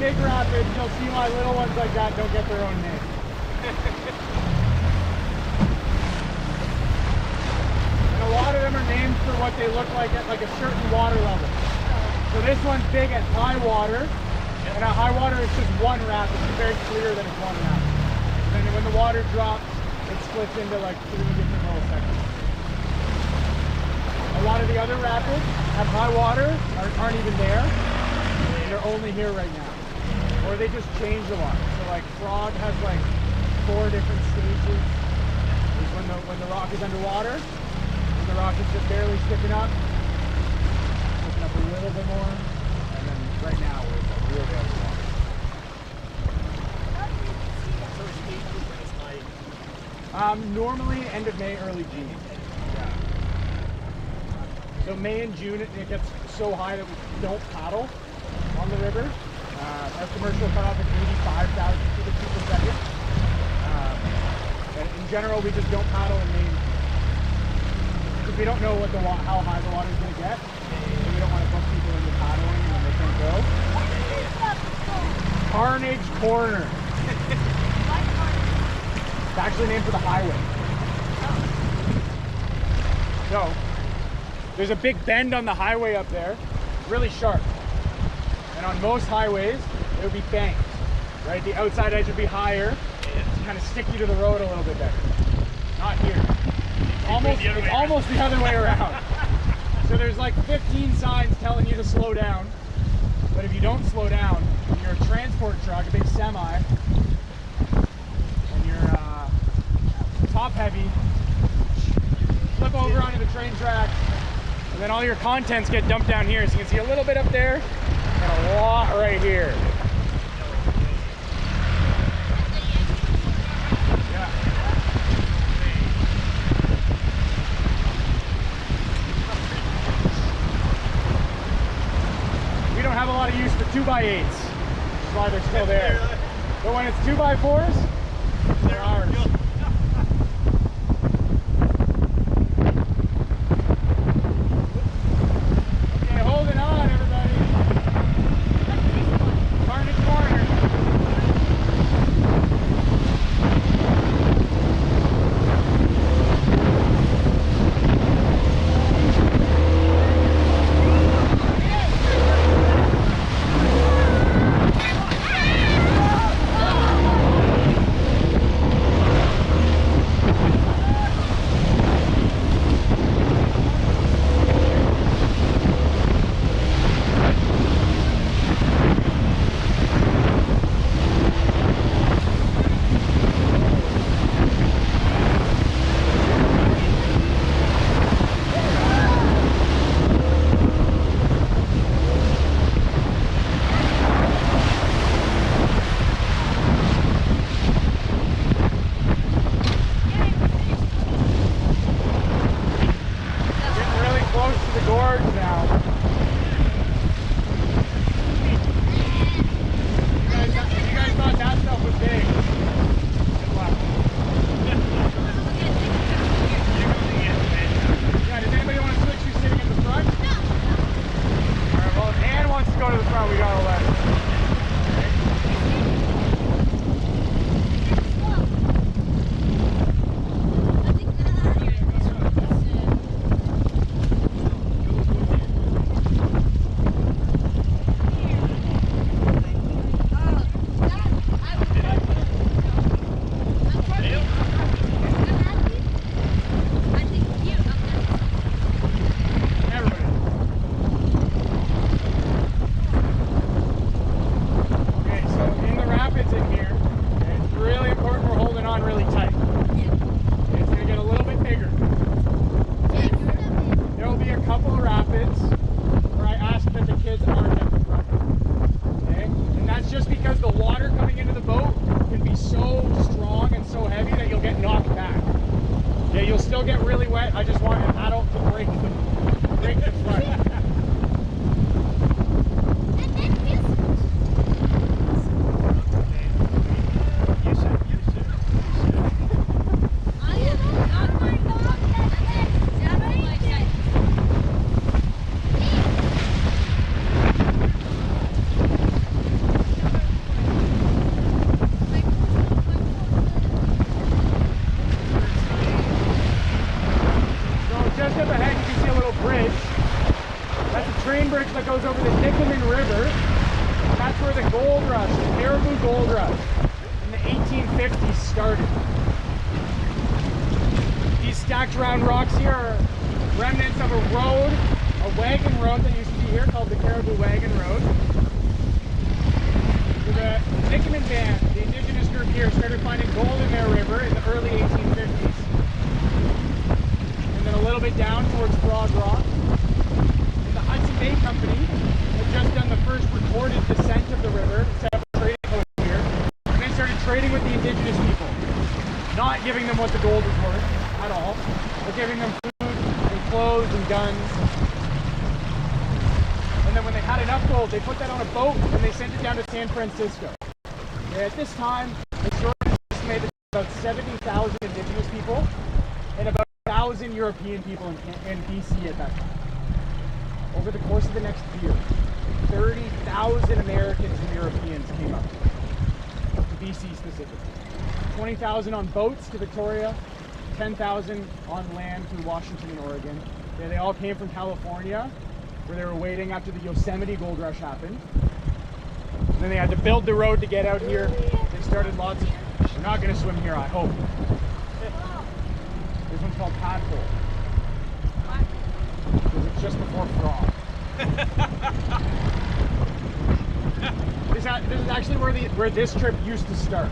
big rapids, you'll see why little ones like that don't get their own name. And a lot of them are named for what they look like at like a certain water level. So this one's big at high water, and at high water it's just one rapid. It's very clear that it's one rapid. And then when the water drops, it splits into like 3 different little sections. A lot of the other rapids at high water aren't even there. They're only here right now. Or they just change a lot. So like Frog has like 4 different stages. There's when the rock is underwater, when the rock is just barely sticking up a little bit more, and then right now we're really underwater. So it's April when it's high. Normally end of May, early June. Yeah. So May and June it gets so high that we don't paddle on the river. Our commercial cutoff is 85,000 cubic feet per second. And in general, we just don't paddle in May and June. Because we don't know what how high the water is going to get. So we don't want to book people into paddling when they can't go. Carnage Corner. It's actually named for the highway. So, there's a big bend on the highway up there, really sharp. And on most highways, it would be banked, right? The outside edge would be higher to kind of stick you to the road a little bit better. Not here. It's almost the other way around. So there's like 15 signs telling you to slow down, but if you don't slow down, and you're a transport truck, a big semi, and you're top heavy, flip over onto the train tracks, and then all your contents get dumped down here. So you can see a little bit up there, and a lot right here. We don't have a lot of use for 2x8s, which is why they're still there. But when it's 2x4s, they're ours. Okay, holding on, everybody. Carnage Corner. bridge. That's a train bridge that goes over the Nickelman River. And that's where the gold rush, the Caribou gold rush, in the 1850s started. These stacked around rocks here are remnants of a road, a wagon road that used to be here called the Caribou Wagon Road. So the Nickelman band, the indigenous group here, started finding gold in their river in the early 1850s. And then a little bit down towards Frog Rock. And the Hudson Bay Company had just done the first recorded descent of the river, set up a trading post here, and they started trading with the indigenous people. Not giving them what the gold was worth at all, but giving them food and clothes and guns. And then when they had enough gold, they put that on a boat and they sent it down to San Francisco. And at this time, historians estimated about 70,000 indigenous people and about 1,000 European people in BC at that time. Over the course of the next year, 30,000 Americans and Europeans came up to BC specifically. 20,000 on boats to Victoria, 10,000 on land through Washington and Oregon. They all came from California, where they were waiting after the Yosemite Gold Rush happened. And then they had to build the road to get out here. They started lots of... We're not going to swim here, I hope. This one's called Tadpole. Because it's just before Frog. This is actually where this trip used to start.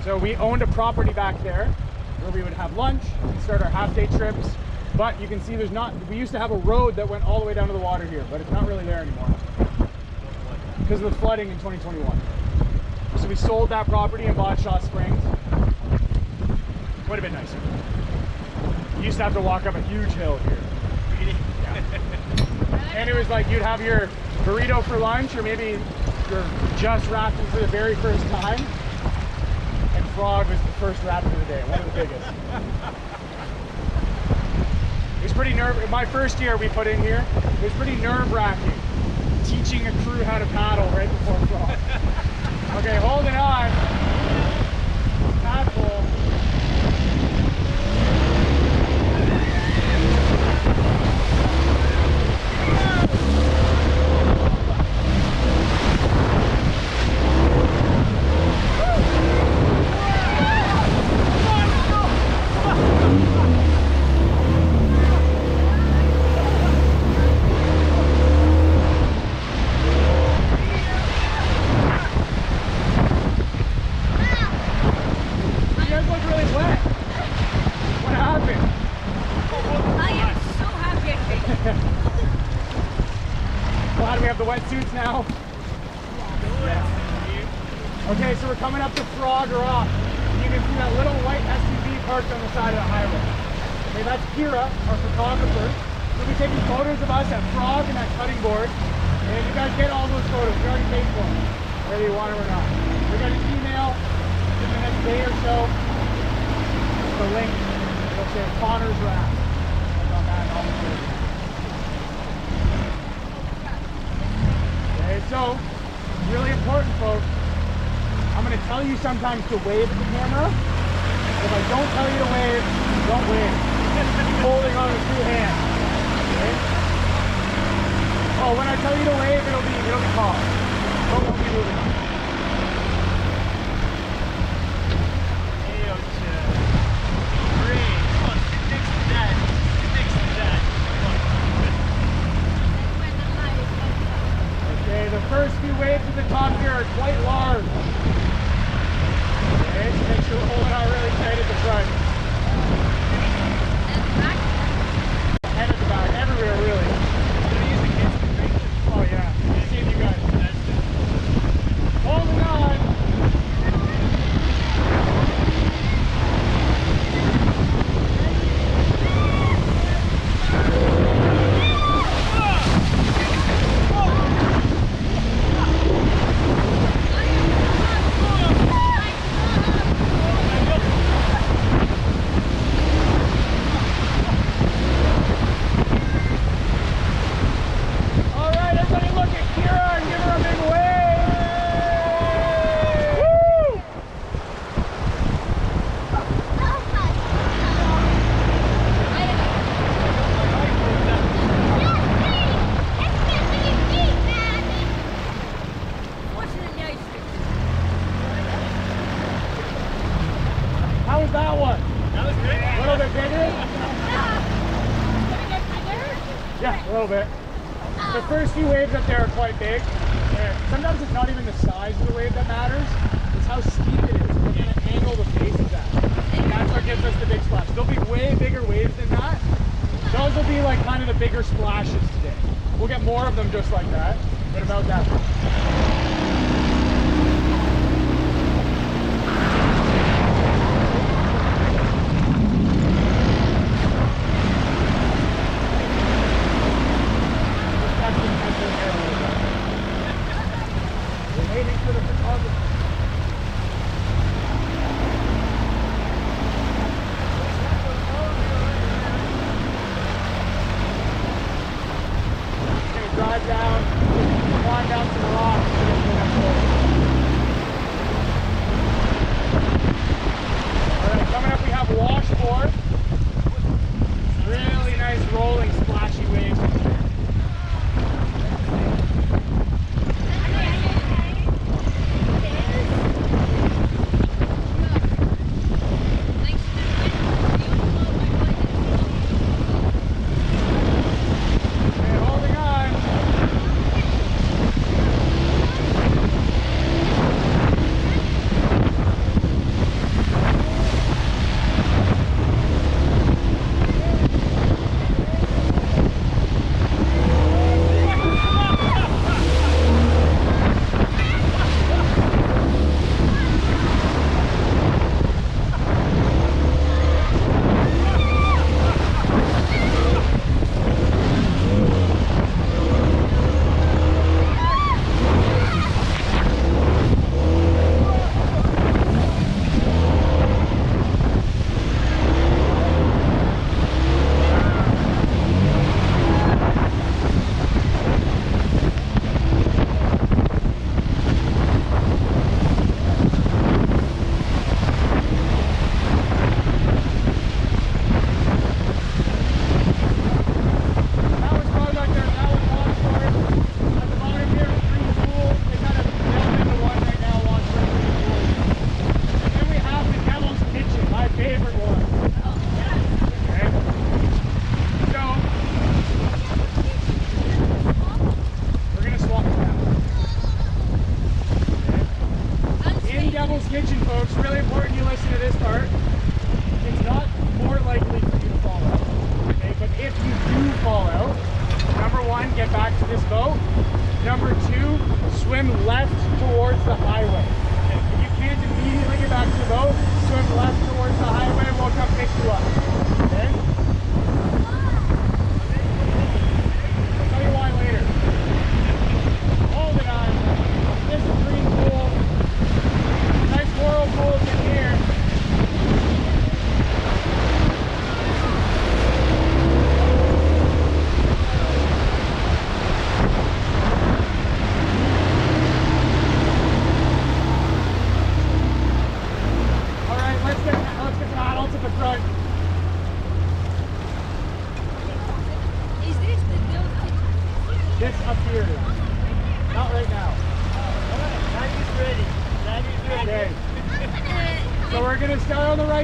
So we owned a property back there where we would have lunch and start our half-day trips. But you can see we used to have a road that went all the way down to the water here, but it's not really there anymore because of the flooding in 2021. So we sold that property and bought Shaw Springs. Would have been nicer. You used to have to walk up a huge hill here. Yeah. And it was like you'd have your burrito for lunch, or maybe you're just rafting for the very first time. And Frog was the first raft of the day, one of the biggest. It was pretty my first year we put in here, it was pretty nerve-wracking teaching a crew how to paddle right before Frog. Okay, holding on. Tadpole. Wetsuits now. Yeah. Okay, so we're coming up to Frog Rock. You can see that little white SUV parked on the side of the highway. Okay, that's Kira, our photographer. We'll be taking photos of us at Frog and at Cutting Board. And you guys get all those photos. We already paid for them, whether you want them or not. We got an email in the next day or so. The link. It'll say Connor's Raft. Click on that and all the photos. Okay, so, really important, folks. I'm going to tell you sometimes to wave at the camera. If I don't tell you to wave, don't wave. Keep holding on with 2 hands. Okay? Oh, when I tell you to wave, it'll be calm. Don't be moving on. The first few waves at the top here are quite large. Okay, so make sure we're holding on really tight at the front. And the back? And at the back, everywhere really. Oh yeah, see you guys. Holding on. Yeah, a little bit. The first few waves up there are quite big. And sometimes it's not even the size of the wave that matters, it's how steep it is and the angle the face is at. And that's what gives us the big splash. There'll be way bigger waves than that. Those will be like kind of the bigger splashes today. We'll get more of them just like that, but about that much. Waiting for the photographer. Just gonna drive down, climb down some rocks to get to the next hole. Alright, coming up we have Washboard. Really nice rolling splashy waves.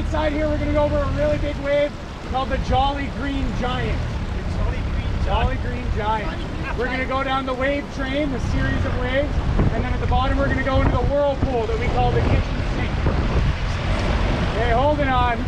Side here, we're going to go over a really big wave called the Jolly Green Giant. Jolly Green Giant. We're going to go down the wave train, the series of waves, and then at the bottom we're going to go into the whirlpool that we call the kitchen sink. Okay, holding on.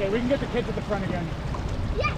Okay, we can get the kids at the front again. Yes!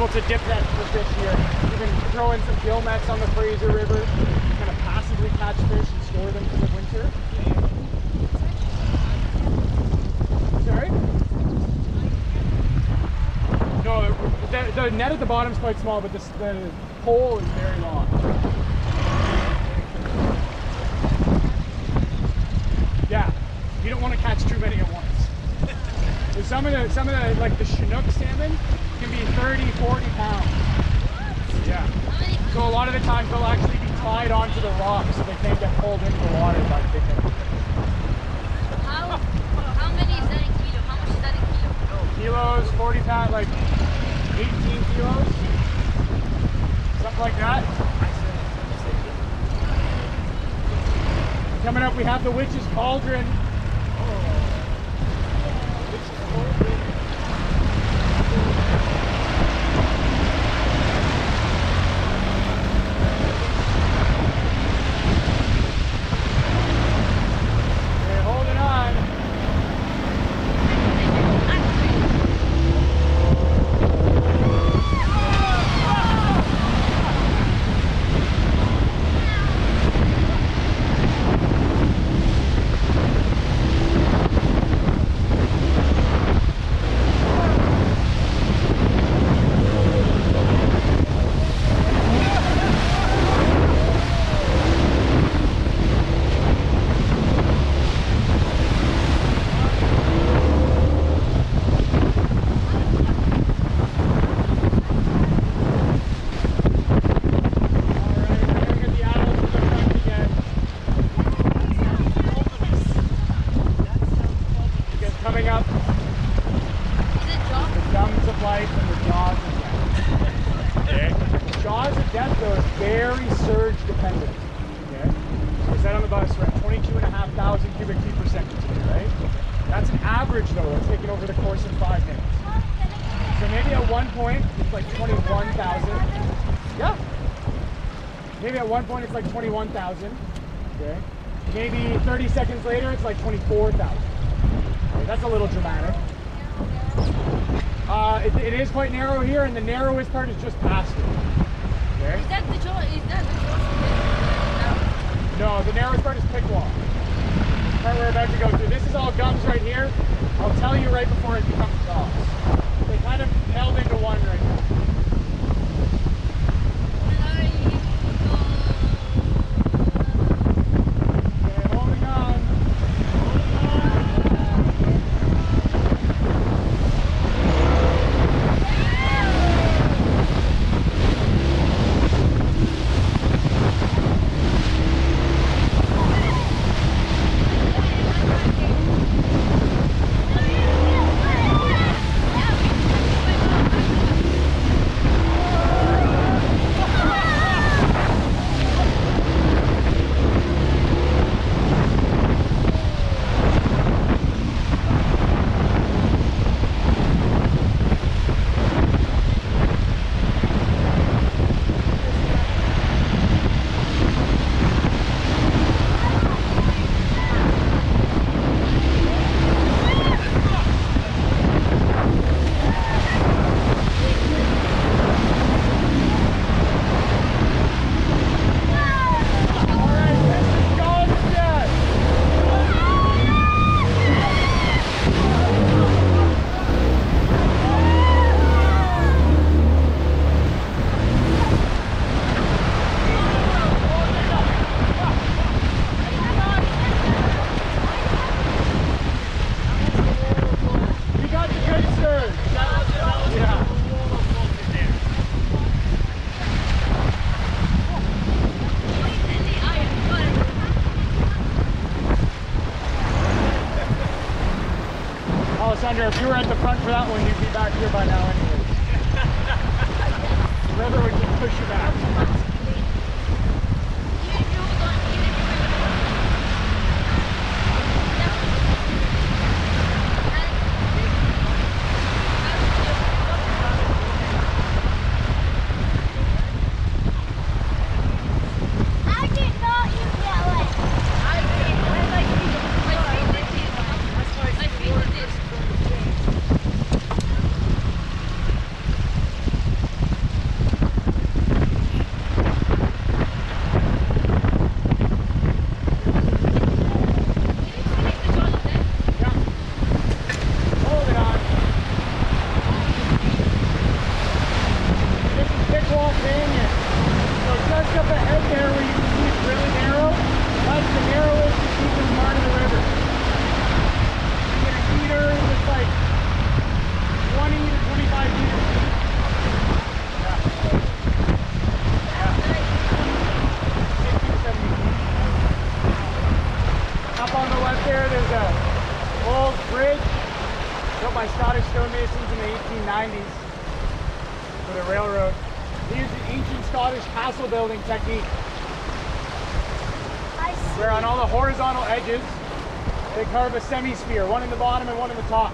To dip that for fish here. You can throw in some gill nets on the Fraser River, kind of passively catch fish and store them for the winter. Sorry? No, the net at the bottom is quite small, but the pole is very long. Yeah, you don't want to catch too many at once. Some of the like the Chinook salmon can be 30, 40 pounds. Yeah. So a lot of the times they'll actually be tied onto the rocks so they can't get pulled into the water by picking. How many is that in kilo? How much is that in kilo? Kilos, 40 pounds, like 18 kilos. Something like that. Coming up we have the Witch's Cauldron. depth though is very surge dependent. Okay? So we said on the bus we're at 22,500 cubic feet per second today, right? That's an average though, that's taken over the course of 5 minutes. So maybe at one point it's like 21,000. Yeah. Maybe at one point it's like 21,000. Okay. Maybe 30 seconds later it's like 24,000. Okay, that's a little dramatic. It is quite narrow here, and the narrowest part is just past it. Okay. Is that the choice? No, the narrowest part is Pickwall. The part we're about to go through. This is all gums right here. I'll tell you right before it becomes dogs. They kind of meld into one right now. Okay, holding on. If you were at the front for that one, you'd be back here by now anyways. The river would just push you back. I did not use that one. I did. My feet did this. Building technique, where on all the horizontal edges they carve a semi-sphere, one in the bottom and one in the top.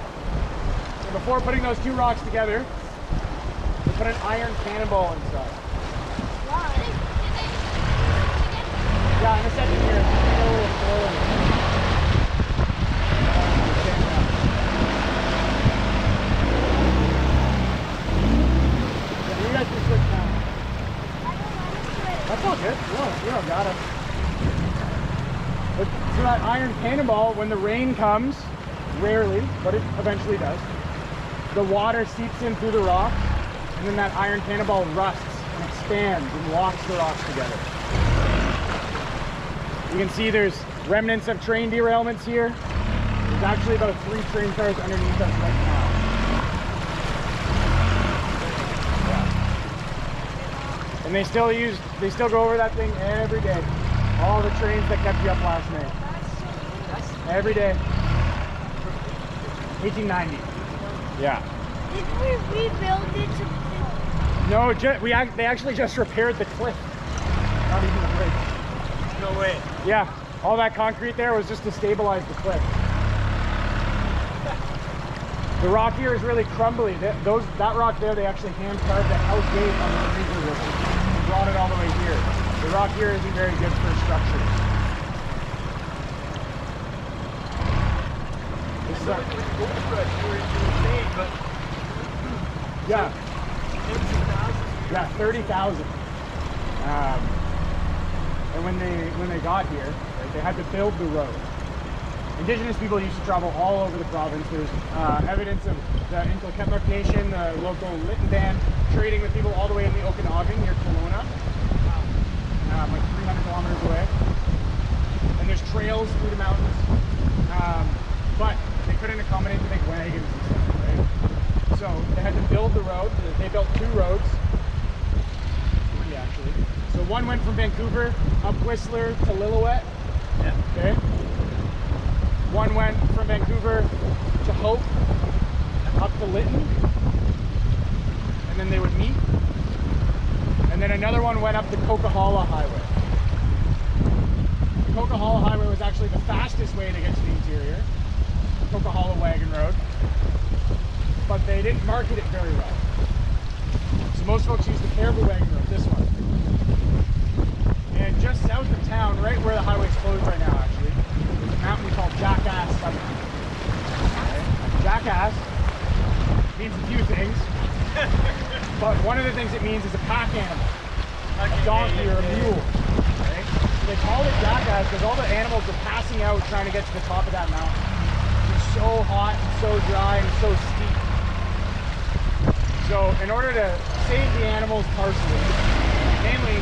And before putting those two rocks together, they put an iron cannonball inside. Yeah, in a second here. Go a little slower. Yeah, you guys can switch now. That's all good. You don't got it. But, so that iron cannonball, when the rain comes, rarely, but it eventually does, the water seeps in through the rocks, and then that iron cannonball rusts and expands and locks the rocks together. You can see there's remnants of train derailments here. There's actually about 3 train cars underneath us right now. And they still go over that thing every day. All the trains that kept you up last night. Every day. 1890. Yeah. Did we rebuild it to No, they actually just repaired the cliff. Not even the bridge. No way. Yeah, all that concrete there was just to stabilize the cliff. The rock here is really crumbly. That rock there, they actually hand carved a house gate on the Fraser River and brought it all the way here. The rock here isn't very good for structure. This is our, yeah. Yeah, 30,000. And when they got here, right, they had to build the road. Indigenous people used to travel all over the province. There's evidence of the Inkalketmuk Nation, the local Lytton band, trading with people all the way in the Okanagan near Kelowna, like 300 kilometers away. And there's trails through the mountains, but they couldn't accommodate the big wagons and stuff, right? So they had to build the road. They built 2 roads. Actually. So one went from Vancouver up Whistler to Lillooet. Yeah. Okay. One went from Vancouver to Hope up to Lytton. And then they would meet. And then another one went up the Coquihalla Highway. The Coquihalla Highway was actually the fastest way to get to the interior. Coquihalla Wagon Road. But they didn't market it very well. So most folks use the Caribou Wagon Road, this one. And just south of town, right where the highway's closed right now actually, there's a mountain we call Jackass Summit. Okay. Jackass means a few things, but one of the things it means is a pack animal, a donkey or a mule. Right? So they call it Jackass because all the animals are passing out trying to get to the top of that mountain. It's so hot and so dry and so steep. So in order to save the animals partially, mainly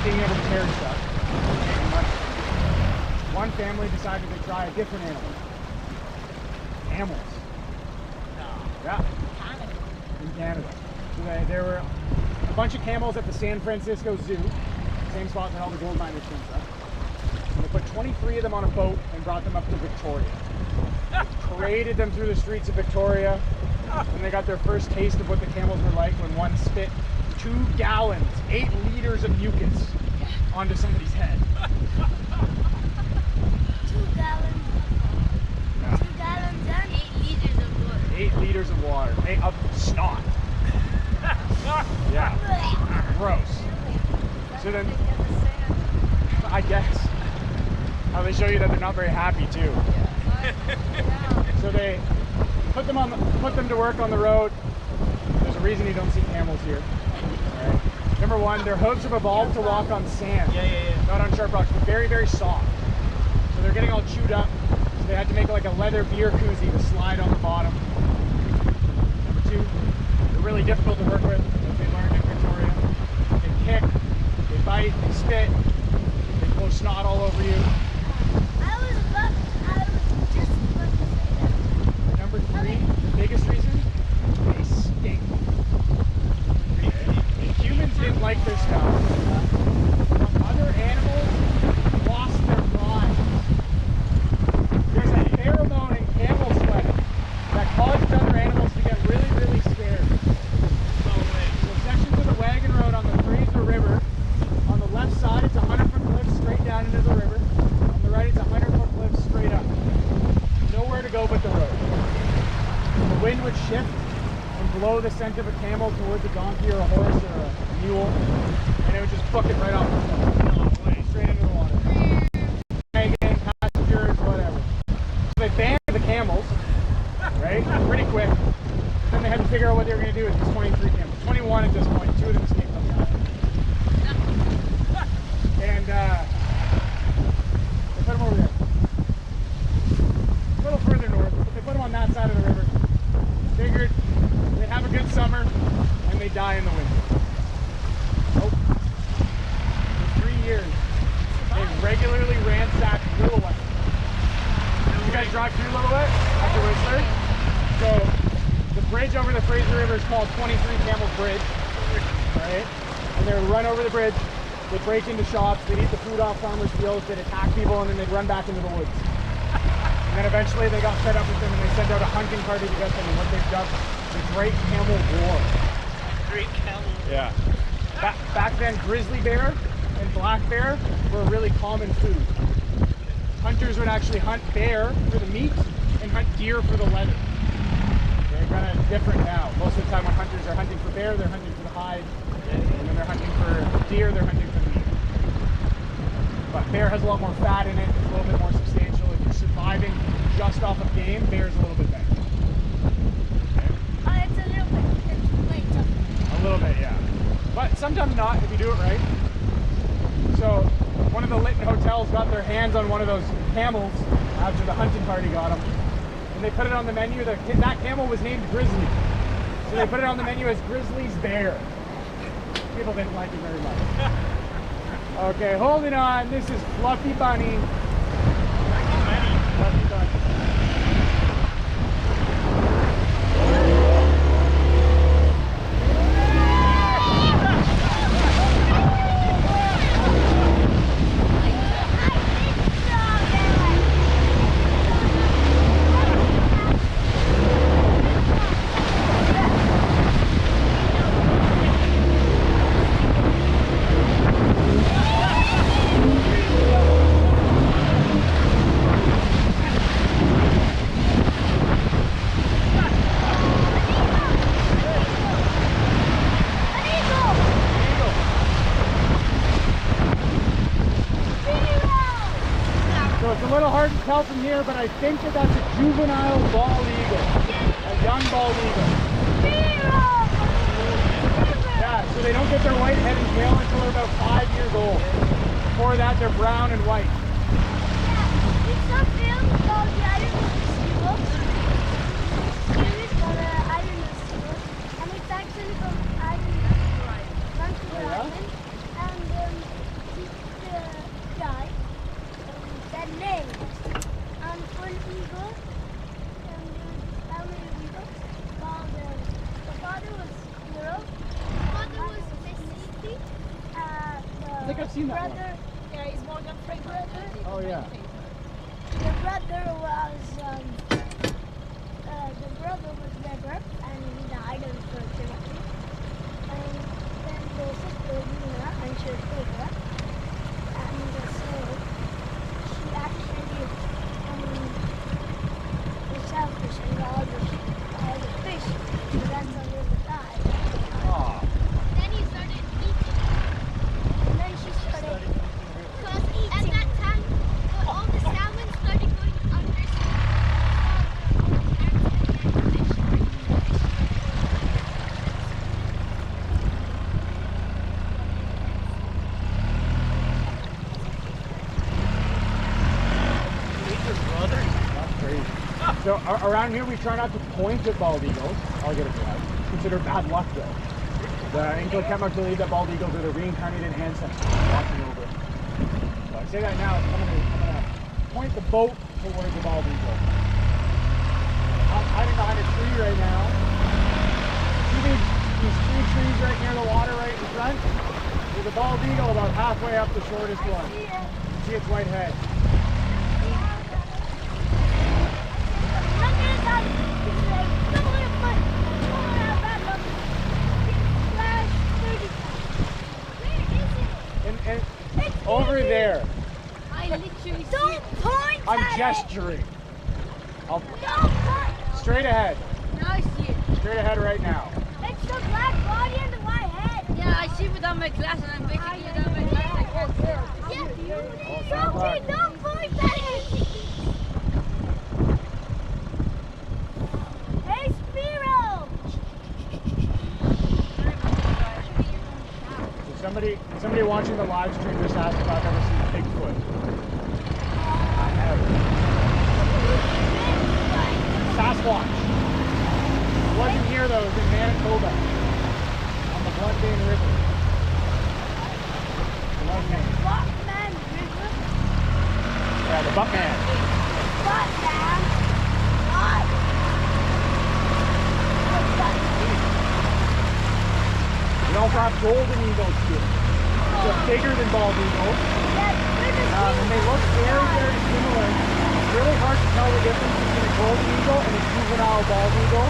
being able to carry stuff, one family decided to try a different animal. Camels. Yeah. In Canada. So there were a bunch of camels at the San Francisco Zoo, same spot that all the gold miners came from. And they put 23 of them on a boat and brought them up to Victoria. They paraded them through the streets of Victoria, and they got their first taste of what the camels were like when one spit 2 gallons, 8 liters of mucus onto somebody's head. 2 gallons. Yeah. 2 gallons and 8 liters of water. 8 liters of water. 8 of snot. Yeah. Gross. So then, I guess, how they show you that they're not very happy too. So they put them to work on the road. There's a reason you don't see camels here. Right. Number one, their hooves have evolved to walk on sand. Not on sharp rocks, but very, very soft. So they're getting all chewed up. So they had to make like a leather beer koozie to slide on the bottom. Number two, they're really difficult to work with, as they learned in Victoria. They kick, they bite, they spit, they blow snot all over you. I was just about to say that. Number three, the biggest reason, they stink. Humans didn't like their smell. Other animals lost their minds. There's a pheromone in camel sweat that causes other animals to get really, really scared. So sections of the wagon road on the Fraser River, on the left side it's a 100-foot cliff straight down into the river. On the right it's a 100-foot cliff straight up. Nowhere to go but the road. The wind would shift and blow the scent of a camel towards a donkey or a horse or a mule, and it would just book it right off the cliff, straight into the water. Wagon, passengers, whatever. So they banned the camels, right? Pretty quick. Then they had to figure out what they were going to do with these 23 camels. 21 at this point. 2 of them escaped on the island. And they put them over there. A little further north, but they put them on that side of the river. Figured they have a good summer and they die in the winter. Nope. For 3 years, they've regularly ransacked Lillooet. You guys drive through Lillooet after Whistler? So the bridge over the Fraser River is called 23 Camels Bridge, right? And they would run over the bridge, they'd break into shops, they'd eat the food off farmers' fields, they'd attack people, and then they'd run back into the woods. And then eventually they got fed up with them and they sent out a hunting party to get them, and what they've dubbed the Great Camel War. great camel. Yeah. Back then, grizzly bear and black bear were a really common food. Hunters would actually hunt bear for the meat and hunt deer for the leather. They're kind of different now. Most of the time when hunters are hunting for bear, they're hunting for the hide. And when they're hunting for deer, they're hunting for the meat. But bear has a lot more fat in it, it's a little bit more substantial. If you're surviving just off of game, bear's a little bit better. Okay? It's a little bit. Wait, A little bit, yeah. But sometimes not if you do it right. So one of the Lytton hotels got their hands on one of those camels after the hunting party got them. And they put it on the menu. That camel was named Grizzly. So they put it on the menu as Grizzly's Bear. People didn't like it very much. Okay, holding on. This is Fluffy Bunny. Fluffy Bunny. Tell from here, but I think that that's a juvenile bald eagle, a young bald eagle. Yeah, so they don't get their white head and tail until they're about 5 years old. Before that, they're brown and white. Yeah, it's a film called the Iron Seal. Series called the Iron Seal, and it's actually from Iron Monkey Island, and the guy that name. And one eagle, and family eagle, called the father was Hero, the mother was Missy, I think I've seen that one. brother, Yeah, he's more than Frank. Oh yeah. the brother was Weber, and he died unfortunately. And then the sister Luna, and she was bigger, and so she actually selfish and all the fish, so that's when River died. Aw. Then he started eating. And then she started eating. At that time, all the salmon started going under. So around here we try not to point at bald eagles. I'll get it right. Consider bad luck though. The English Temp believe that bald eagles are the reincarnated ancestors watching over. So I say that now. I'm gonna point the boat towards the bald eagle. I'm hiding behind a tree right now. See these 3 trees right near the water right in front? There's a bald eagle about halfway up the shortest one. You see its white head. And over there. I literally don't point I'm gesturing. I'll Don't point! straight ahead. Now I see it. Straight ahead right now. It's the black body and the white head. Yeah, I see without my glass, and I'm basically without my glass. Yeah, don't point at it. Hey, Spiro! So somebody watching the live stream just asked if I've ever seen Bigfoot. I have. Sasquatch. It wasn't here though, it was in Manitoba. On the Bloodbane River. Bloodbane. Buckman River? Yeah, the Buckman. Buckman? What? We also have golden eagles here. They're bigger than bald eagles. And they look very, very similar. It's really hard to tell the difference between a golden eagle and a juvenile bald eagle.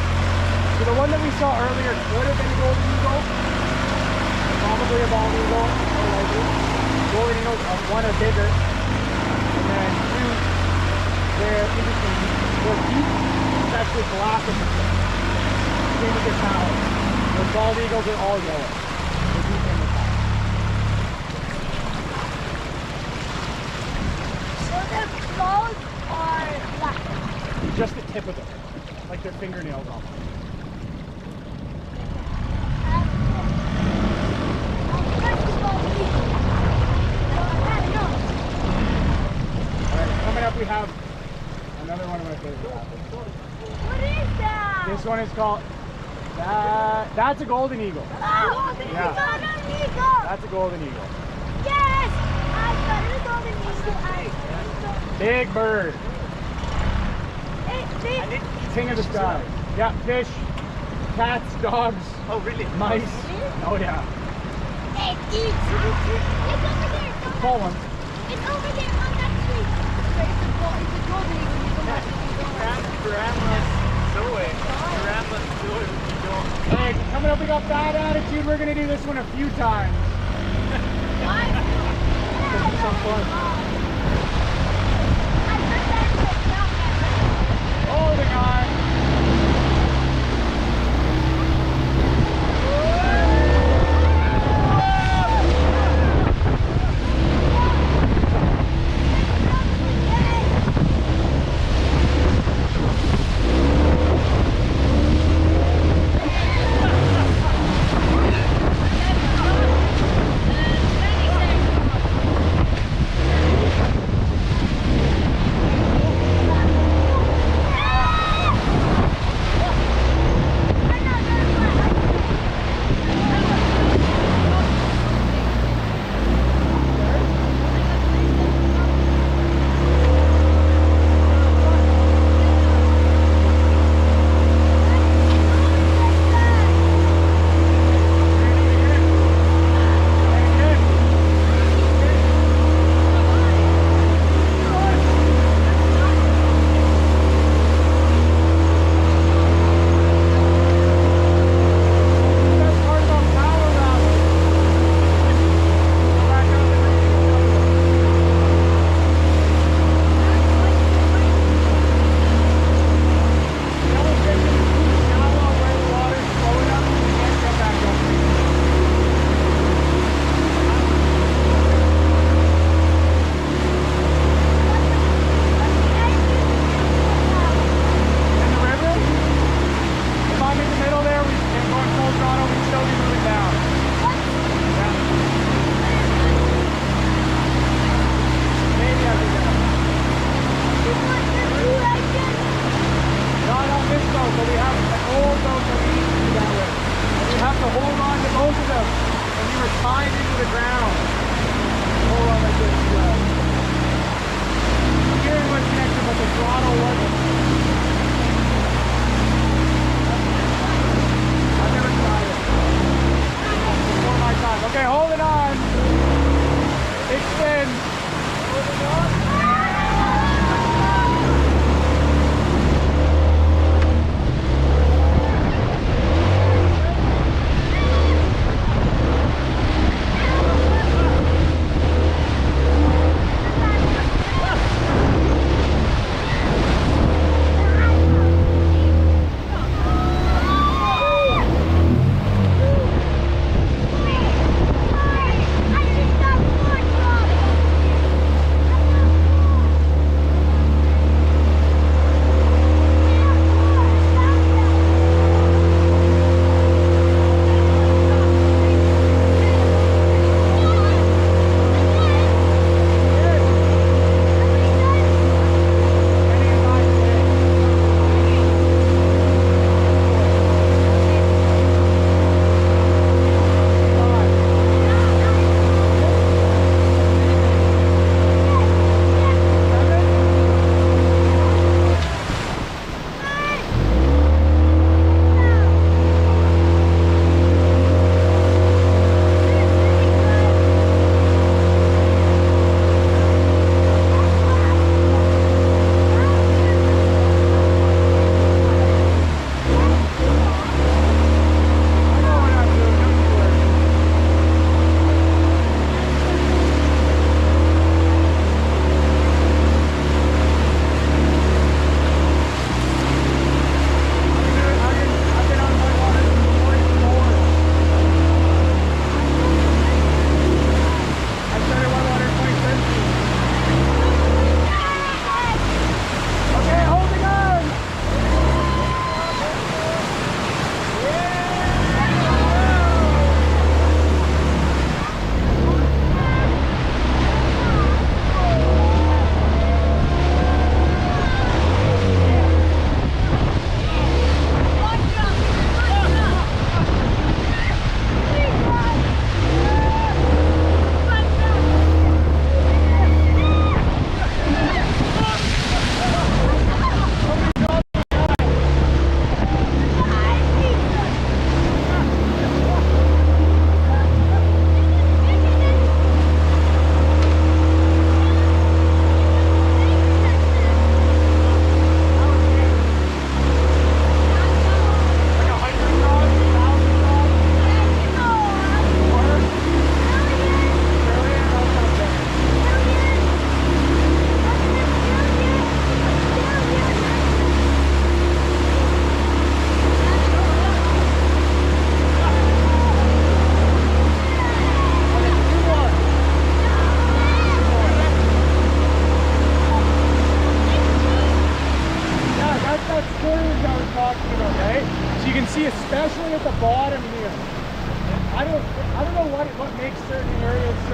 So the one that we saw earlier could have been a golden eagle. Probably a bald eagle, more likely. Golden eagles are one are bigger. And then two, they're interesting. Their beak is actually black in the front. Same with their talons. The bald eagles are all yellow. Their beak and their talons. So their claws are black. Just the tip of them. Like their fingernails almost. Alright, coming up we have another one of my favorite rapids. What is that? This one is called, that's a golden eagle. Oh, Yeah. golden eagle. That's a golden eagle. Yes, I got a golden eagle. Big bird. Big. King of the sky. Yeah, fish, cats, dogs, Oh, really? mice. Oh yeah. It eats. It's over there. Call one. It's over there on that tree. It's a golden eagle. Grandma's Zoe. Grandma's Zoe. Hey, coming up we got Bad Attitude. We're gonna do this one a few times. This is so fun. Holding on. Okay, hold it on. Extend.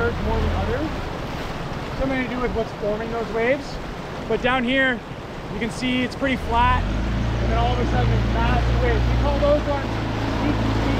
surge more than others. Something to do with what's forming those waves. But down here, you can see it's pretty flat, and then all of a sudden there's massive waves. We call those ones deep and steep.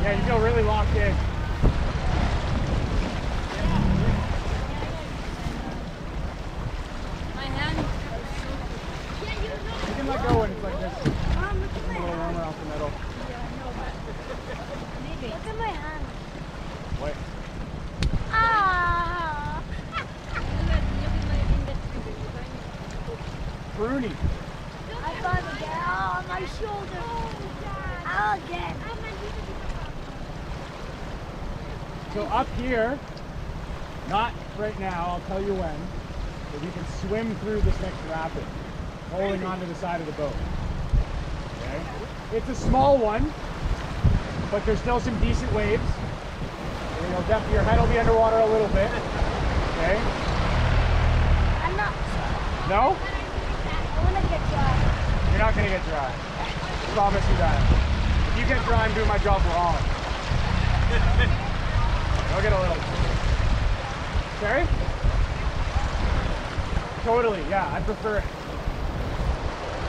Yeah, you feel really locked in. My hand. You can let go when it's like this. Mom, look at A my little hand. warmer off the middle. Look at my hand. Wait. Ah! Pruny. I found it again. Oh, my shoulder. Oh, again. So up here, not right now, I'll tell you when, but you can swim through this next rapid, holding onto the side of the boat. Okay? It's a small one, but there's still some decent waves. And you'll your head will be underwater a little bit. Okay? I'm not. No? I want to get dry. You're not gonna get dry. I promise you that. If you get dry, I'm doing my job wrong. I'll get a little. Sorry? Totally, yeah, I prefer it.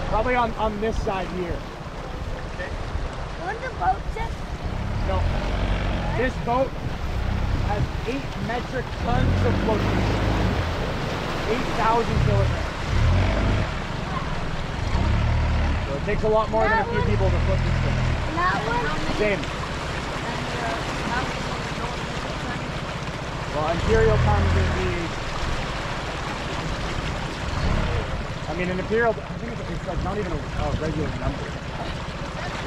Probably on this side here. Want the boat tip? No. This boat has 8 metric tons of floating. 8,000 kilograms. So it takes a lot more than a few people to float this thing. That one? Same. Well, Imperial time is going to be... I mean, an Imperial, I think it's like not even a regular number.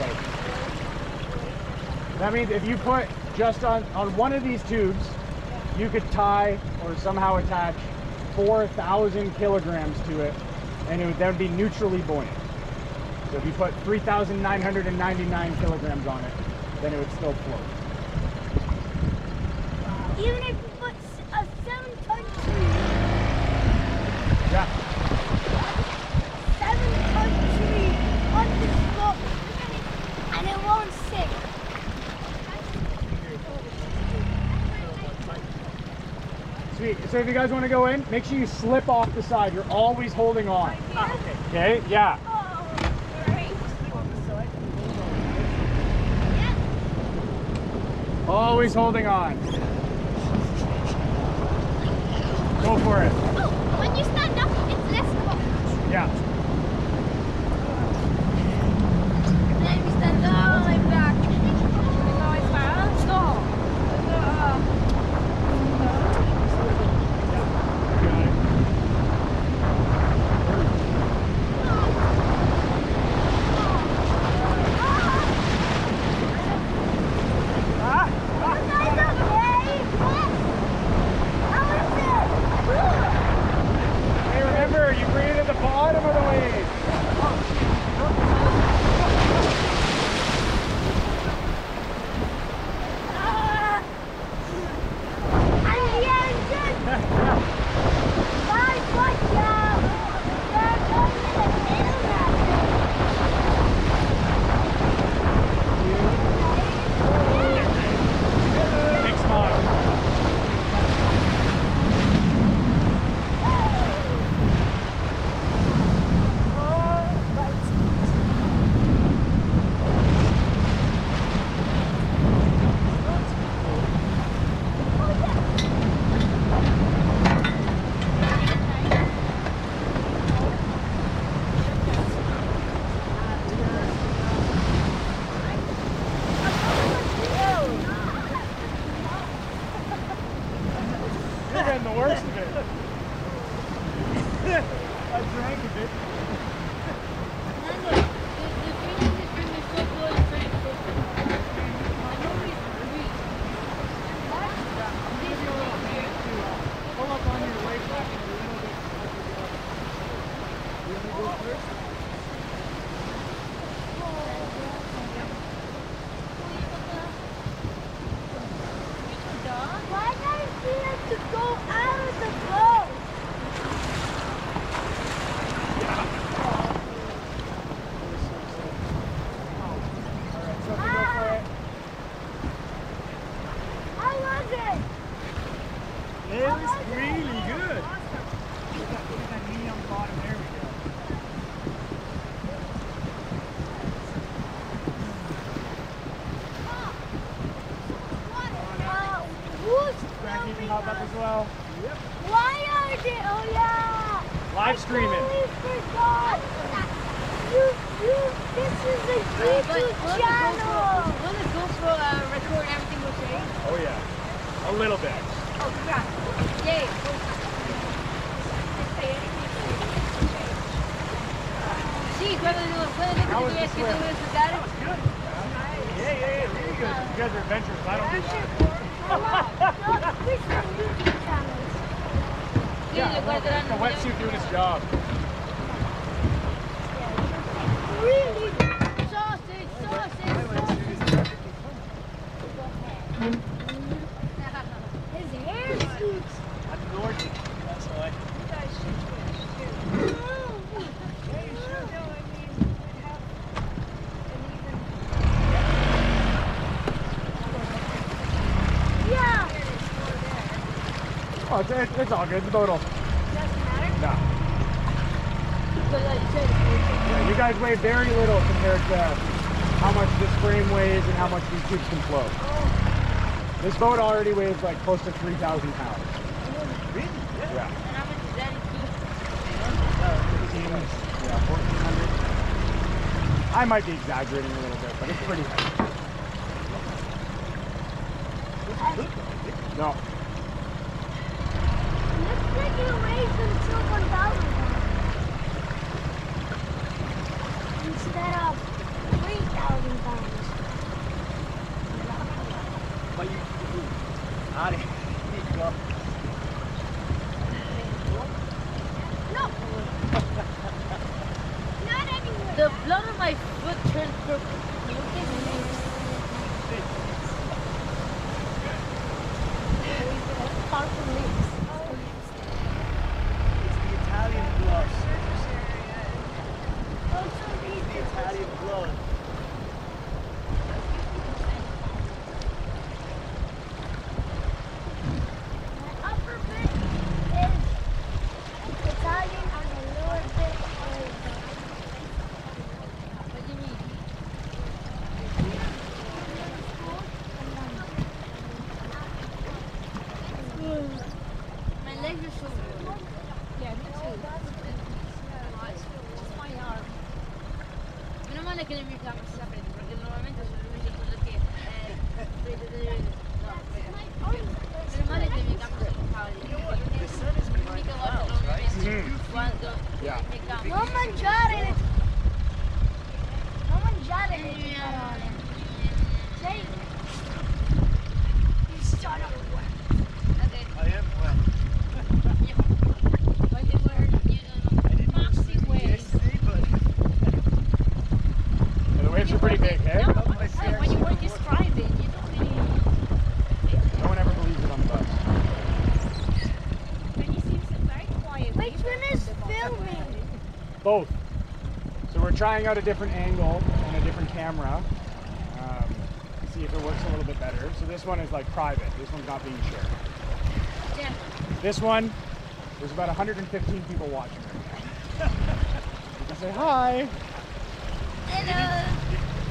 Right. That means if you put just on one of these tubes, you could tie or somehow attach 4,000 kilograms to it, and that would be neutrally buoyant. So if you put 3,999 kilograms on it, then it would still float. Even if you put a 7-ton tree. Yeah. 7-ton tree on this boat, and it won't sink. Sweet. So if you guys want to go in, make sure you slip off the side. You're always holding on. Okay? Yeah. Always holding on. Go for it. Oh, when you stand up, it's less cold. Yeah. And then we stand all the way back. Hey, remember, you breathe at the bottom of the wave. Big smile. You're getting the worst of it. I drank a bit. Pull up on your weight back a little bit. You want to go first? Why don't we have to go out of the you can hop up as well. Why are they? Oh yeah. Live streaming. I forgot. This is a YouTube channel. Will the GoPro record everything we're saying? Oh yeah, a little bit. Oh, congrats. Yay. Sí, cuando lo That was the swim. disfrutar. Yeah, really good. You guys are adventurous. I don't do that. Which one YouTube channels? Yeah, the wetsuit doing his job. Really? Sausage. His hair suits. That's Gorge. That's why. Yeah. Oh, it's all good. The boat will. Doesn't matter. No. Yeah, you guys weigh very little compared to how much this frame weighs and how much these tubes can float. This boat already weighs like close to 3,000 pounds. Really? Yeah. And how much is that? 15, yeah, 1,400. I might be exaggerating a little bit, but it's pretty heavy. No. Looks like it weighs until 1,000 pounds. Instead of 3,000 pounds. But you out of here. Go. No. Not anywhere. The blood on my foot turned purple. It's the Italian blood. Also, these The Italian blood. my upper bit is Italian and the lower bit is What do you mean? My legs are so good. Yeah, me too. Just my arm. Meno male che le mie gambe si aprono, perché normalmente sono l'unico cosa che no, meno male che le mie gambe sono calde. The sun is behind the clouds, right? Quando Yeah. le mie gambe non mangiare le parole. Sei you son of a okay. I am wet. But they were, I didn't Moxie see waves. yesterday, but And the waves are pretty big, hey? No, my when you were describing, you don't really. No one ever believes it on the bus. And he seems very quiet. Which one is filming? Both. So we're trying out a different angle and a different camera. See if it works a little bit better. So this one is like private. This one's not being shared. Yeah. This one, there's about 115 people watching right now. You can say hi. Hello.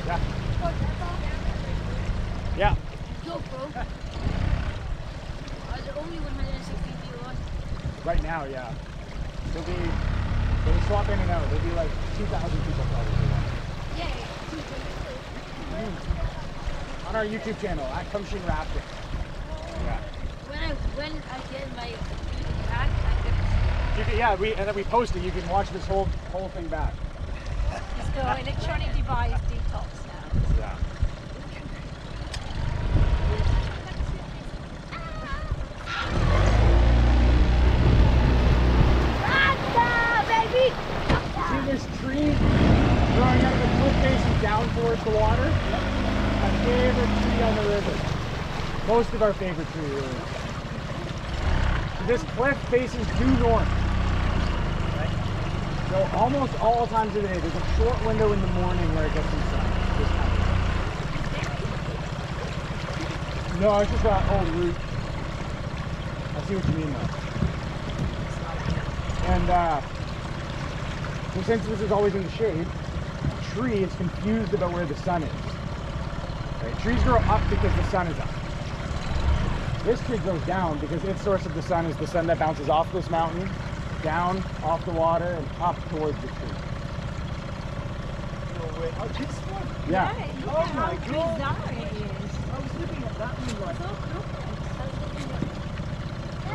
Yeah. Yeah. GoPro. Are there only 160 people watching? Right now, yeah. They'll swap in and out. There'll be like 2,000 people probably watching. Yay. On our YouTube channel at Kumsheen Raft Adventures. Yeah. When I get my back, I get You can, yeah, and then we post it. You can watch this whole thing back. It's the electronic device detox now. Yeah. Rasta, baby! See this tree growing out of the cliff facing down towards the water? My favorite tree on the river. Most of our favorite tree, really. This cliff faces due north. So almost all times of the day, there's a short window in the morning where it gets some sun. This time. No, it's just an old route. I see what you mean though. And so since this is always in the shade, a tree is confused about where the sun is. Right? Trees grow up because the sun is up. This tree goes down because its source of the sun is the sun that bounces off this mountain, down, off the water, and up towards the tree. No way. Oh, this one? Yeah. Look Oh at how my God. bizarre it is. I was looking at that one like, So crooked.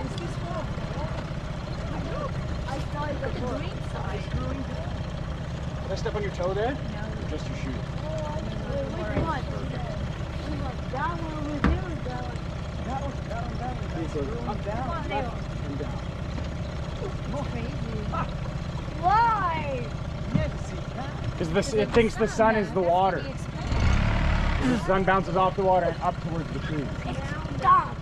Is this one? I saw it Look at the before. green side. Did I step on your toe there? No. Or just your shoe? Which one? That one over here or that one? that one. It goes up, down. Come on, Leo. and down. Crazy. Why? Never seen that. Because it thinks the sun is the water. The sun bounces off the water and up towards the tree. Stop.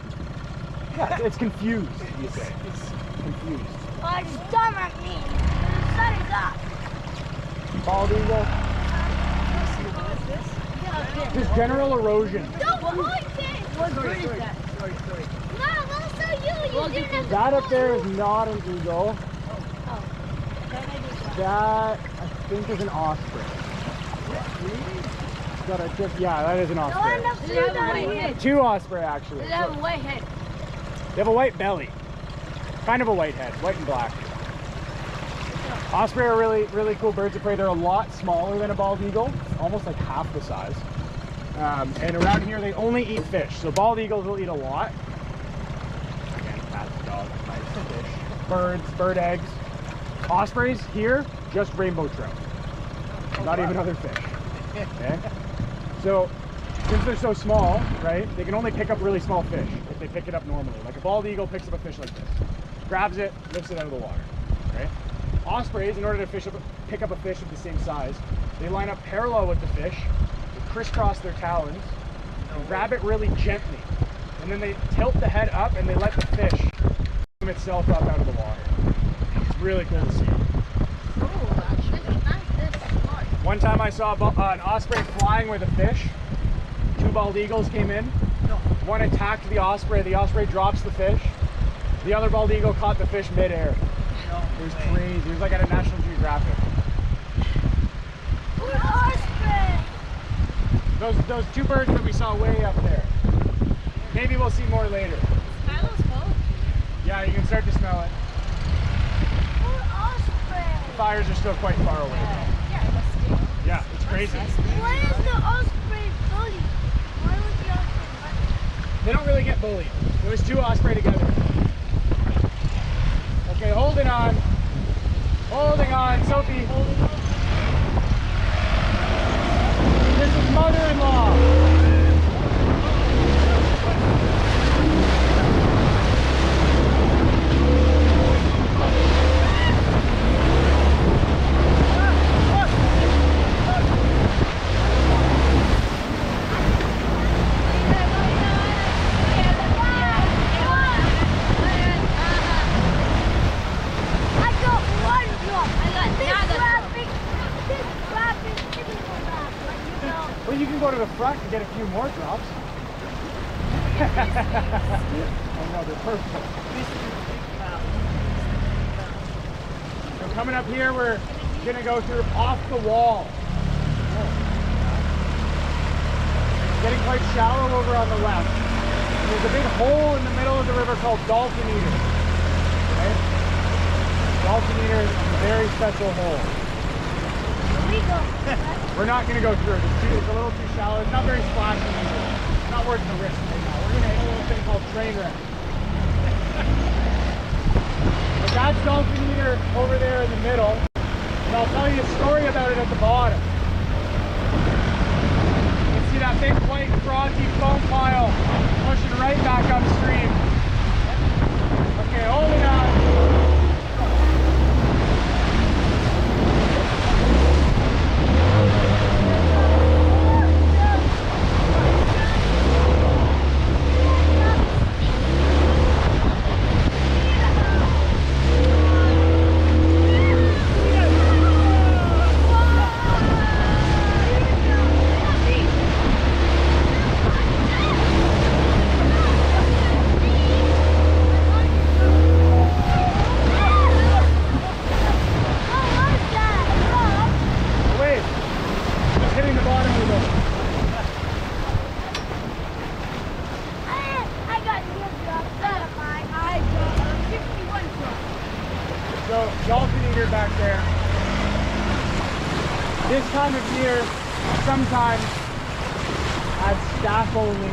Yeah, it's confused, you say. It's confused. Oh, it's dumb at me. The sun is up. Bald eagle. Just general erosion. Don't point it. What bird is that? Sorry. Mom, I'll show you. You didn't have to That up go. there is not an eagle. Oh. That, I think, is an osprey. Got a tip. Yeah, that is an No one osprey. up to down here. Two osprey, actually. They have a white head. They have a white belly. Kind of a white head, white and black. Osprey are really, really cool birds of prey. They're a lot smaller than a bald eagle, almost like half the size. And around here, they only eat fish. So bald eagles will eat a lot. Again, cats, dogs, mice, fish, birds, bird eggs. Ospreys here, just rainbow trout. Not even other fish. Okay? So, since they're so small, right, they can only pick up really small fish if they pick it up normally. Like a bald eagle picks up a fish like this, grabs it, lifts it out of the water, right? Ospreys, in order to pick up a fish of the same size, they line up parallel with the fish, they crisscross their talons, and grab it really gently. And then they tilt the head up and they let the fish swim itself up out of the water. It's really cool to see. One time I saw an osprey flying with a fish. Two bald eagles came in. One attacked the osprey drops the fish. The other bald eagle caught the fish midair. It was crazy. It was like at a National Geographic. Those two birds that we saw way up there. Maybe we'll see more later. Yeah, you can start to smell it. The fires are still quite far away though. Yeah, it's crazy. Why is the osprey bullied? Why was the osprey They don't really get bullied. There was two osprey together. Okay, holding on. Holding on, Sophie. This is mother-in-law. Well, you can go to the front and get a few more drops. Oh no, they're perfect. So coming up here, we're gonna go through off the wall. It's getting quite shallow over on the left. There's a big hole in the middle of the river called Dolphin Eater. Okay? Dolphin Eater is a very special hole. We're not going to go through it. It's a little too shallow. It's not very splashy either. It's not worth the risk right now. We're going to hit a little thing called train wreck. But that's Dolphin Eater over there in the middle. And I'll tell you a story about it at the bottom. You can see that big white frothy foam pile pushing right back upstream. Okay, hold it on. this time of year, sometimes as staff only,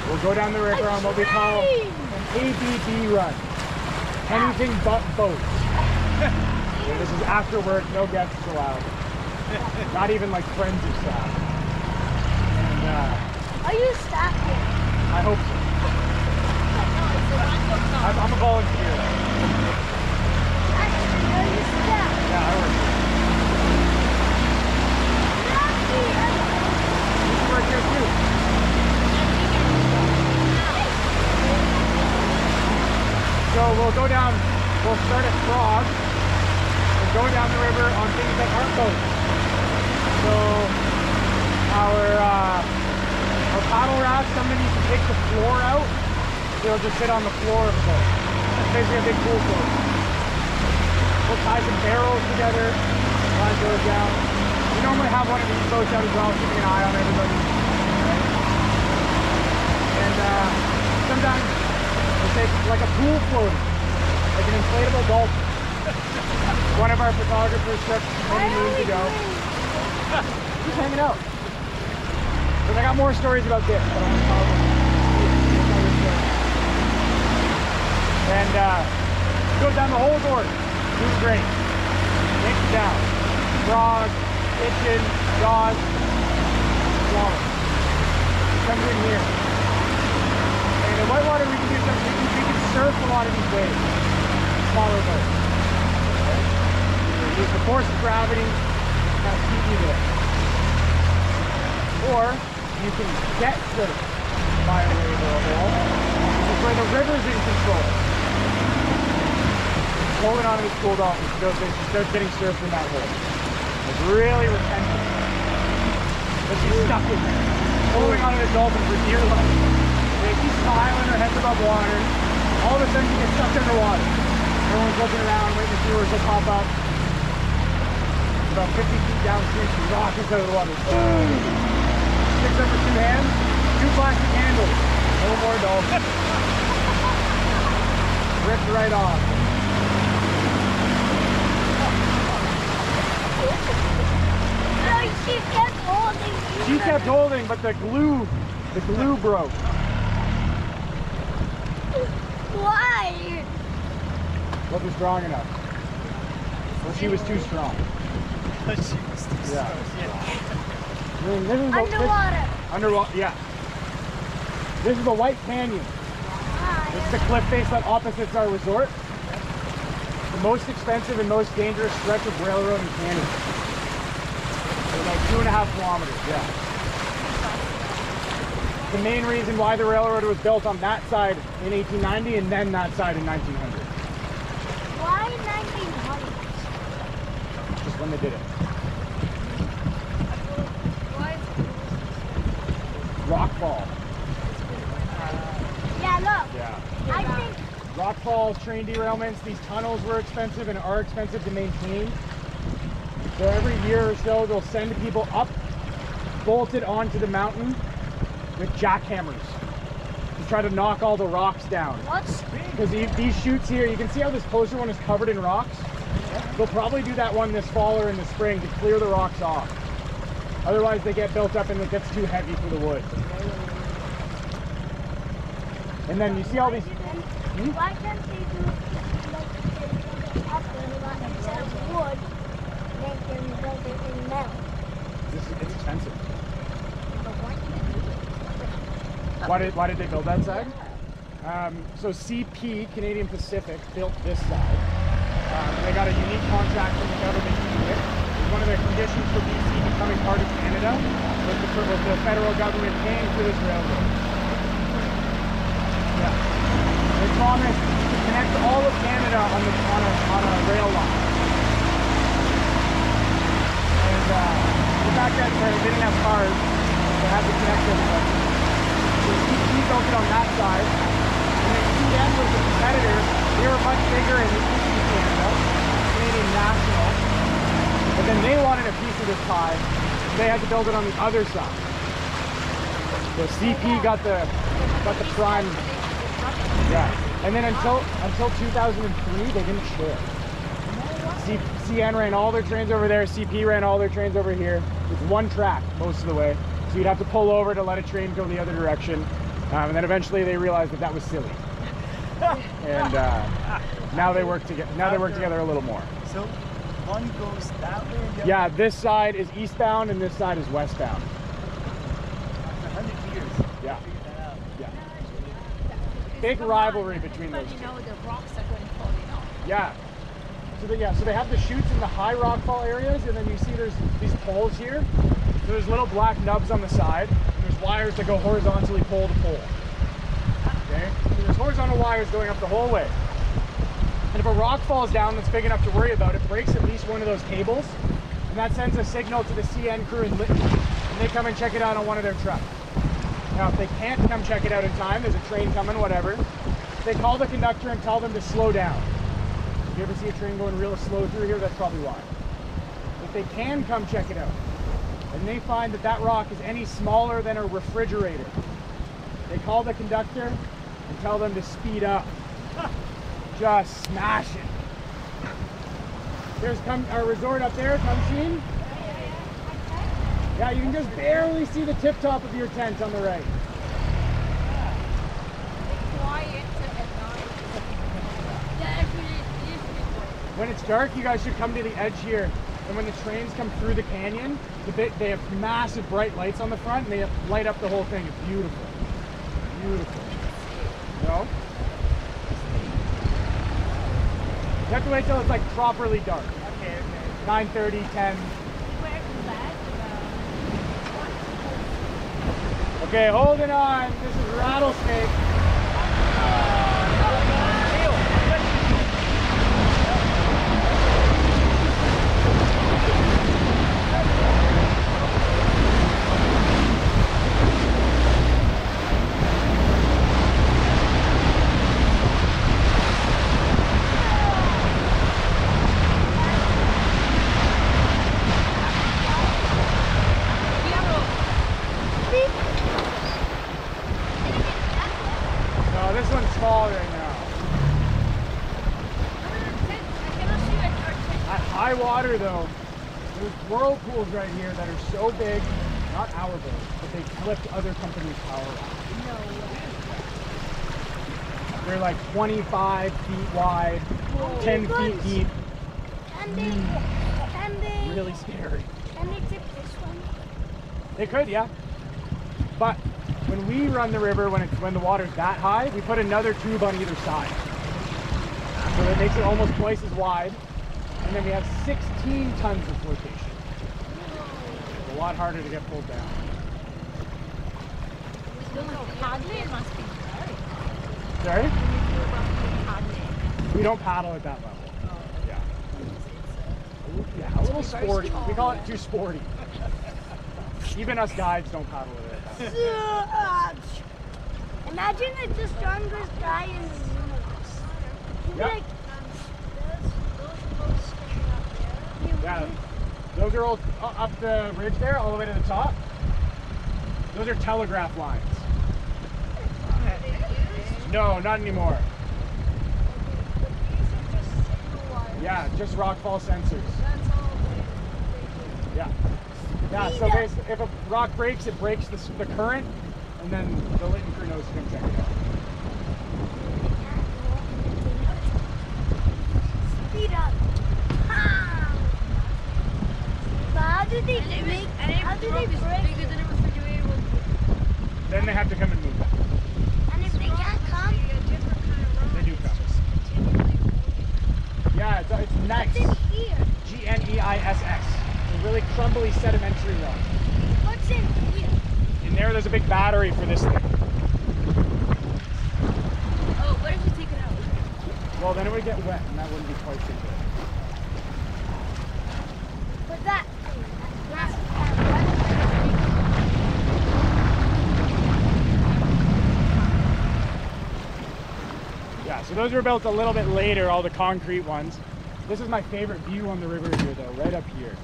we'll go down the river on what we call an ABB run. Anything but boats. And this is after work, no guests allowed. Not even like friends of staff. And Are you staff here? I hope so. I'm a volunteer. Actually, are you staff? Yeah, I work here. You can work here too. So we'll go down, we'll start at Frog and go down the river on things that aren't boats. So our paddle raft, somebody needs to take the floor out. They'll just sit on the floor of the boat. It's basically a big pool float. We'll tie some barrels together, slide those down. We normally have one of these boats out as well, keeping an eye on everybody. Right? And sometimes we'll take like a pool float, like an inflatable dolphin. One of our photographers took many moons ago. Just hanging out. But I got more stories about this, but I'm gonna tell them. And goes down the whole Gorge. It's great. Takes it down. Frog, Itchin, Jaws, Swallow. Comes in here. And in Whitewater we can do something. We can surf a lot of these waves. Smaller boats. Use the force of gravity to kind of keep you there. Or you can get surfed by a wave or a wall. This is where the river's in control. Holding onto this cool dolphin, she starts getting surfed in that hole. It's really retentive. But she's stuck in there, holding onto the dolphin for dear life. And she's smiling, her head's above water. All of a sudden she gets sucked underwater. Everyone's looking around, waiting to see where she'll pop up. About 50 feet downstream, she rockets out of the water. Picks up her two hands, two plastic handles. No more dolphin. Ripped right off. She kept holding. She kept holding, but the glue broke. Why? Wasn't strong enough. Well, she was too strong. She was too Yeah. strong. I mean, this is Underwater. Underwater, yeah. This is the White Canyon. This is the cliff face that opposites our resort. The most expensive and most dangerous stretch of railroad in Canada. It's like 2.5 kilometers, yeah. The main reason why the railroad was built on that side in 1890 and then that side in 1900. Why 1900? Just when they did it. Rockfall. Yeah, look. Yeah. I think Rockfalls, train derailments, these tunnels were expensive and are expensive to maintain. So every year or so they'll send people up, bolted onto the mountain with jackhammers to try to knock all the rocks down. what's Because these chutes here, you can see how this closer one is covered in rocks. They'll probably do that one this fall or in the spring to clear the rocks off. Otherwise they get built up and it gets too heavy for the wood. And then you see all these... Why can't they do like up instead of wood? They can build it in metal. It's expensive. Why did they build that side? So CP, Canadian Pacific, built this side. They got a unique contract from the government to do it. One of the conditions for BC becoming part of Canada was the federal government paying for this railroad. Yeah. They promised to connect all of Canada on a rail line. And back then they didn't have cars, they had to connect everybody. So CP built it on that side. And then CN was the competitor. They were much bigger in Eastern Canada, Canadian National. But then they wanted a piece of this pie. They had to build it on the other side. So CP got the prime. Yeah. And then until 2003, they didn't share. CN ran all their trains over there, CP ran all their trains over here. It's one track most of the way. So you'd have to pull over to let a train go the other direction. And then eventually they realized that that was silly. And now they work together. Now they work together a little more. So one goes that way and the Yeah, other this side is eastbound and this side is westbound. 100 years. Yeah. Figured that out. Yeah. Big rivalry between those But you two. know the rocks are going falling off. Yeah. So they have the chutes in the high rockfall areas, and then you see there's these poles here. So there's little black nubs on the side, and there's wires that go horizontally pole to pole. Okay? So there's horizontal wires going up the whole way. And if a rock falls down that's big enough to worry about, it breaks at least one of those cables, and that sends a signal to the CN crew in Lytton, and they come and check it out on one of their trucks. Now, if they can't come check it out in time, there's a train coming, whatever, they call the conductor and tell them to slow down. If you ever see a train going real slow through here, that's probably why. If they can come check it out, and they find that that rock is any smaller than a refrigerator, they call the conductor and tell them to speed up. Just smash it. There's our resort up there, Kumsheen. Yeah, you can just barely see the tip top of your tent on the right. Quiet at night. When it's dark, you guys should come to the edge here. And when the trains come through the canyon, they have massive bright lights on the front, and they light up the whole thing. It's beautiful. Beautiful. No? You have to wait till it's like properly dark. Okay, okay. 9:30, 10. Okay, holding on. This is Rattlesnake. No, this one's small right now. At high water though, there's whirlpools right here that are so big, not our boat, but they flipped other companies' power off. They're like 25 feet wide, 10 feet deep. Can they Really scary. Can they tip this one? They could, yeah. But when we run the river, when the water's that high, we put another tube on either side. So that makes it almost twice as wide. And then we have 16 tons of flotation. It's a lot harder to get pulled down. Paddling must be very. Sorry? Paddling. We don't paddle at that level. Yeah. Yeah, a little sporty. We call it too sporty. Even us guides don't paddle at it. Imagine if the strongest guy is Yeah. like Yeah, those are all up the ridge there, all the way to the top. Those are telegraph lines. No, not anymore. Yeah, just rockfall sensors. Yeah. Yeah, so basically, if a rock breaks, it breaks the current, and then the Lytton crew knows to come check it out. speed up. How do they break? How do they break? Then they have to come and move that. And if they can't come, They do come. Yeah, it's nice. what's in here? G-N-E-I-S-S. A really crumbly sedimentary rock. What's in here? In there's a big battery for this thing. Oh, what if you take it out? Well, then it would get wet, and that wouldn't be quite so good. But that. Yeah, so those were built a little bit later, all the concrete ones. This is my favorite view on the river here, though, right up here.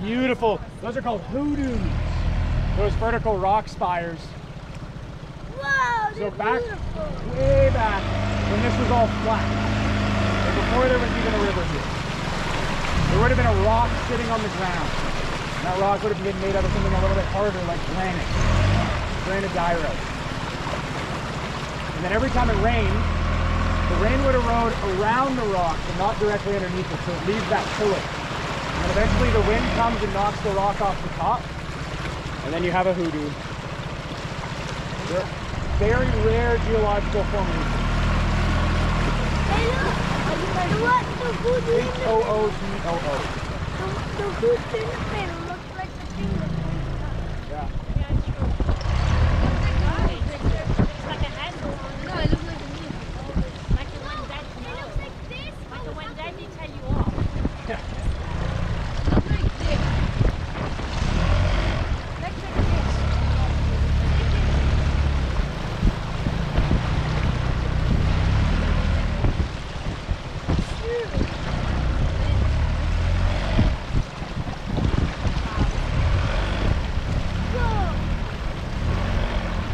Beautiful. Those are called hoodoos. Those vertical rock spires. Whoa, So they're back, beautiful. way back, when this was all flat, and before there was even a river here. there would have been a rock sitting on the ground. And that rock would have been made out of something a little bit harder, like granodiorite. And then every time it rained, the rain would erode around the rock and not directly underneath it, so it leaves that pillar. And eventually the wind comes and knocks the rock off the top, and then you have a hoodoo. They're very rare geological formations. Hey, look. What the hoodoo in the H-O-O-D-O-O. The hoodoo in the middle looks like the thing that points up. Yeah. Yeah, it's true. It's like a handle. No, it looks like a knee. Like the one that It looks like this. like the one that they tell you off. Yeah. It looks like this. Like this.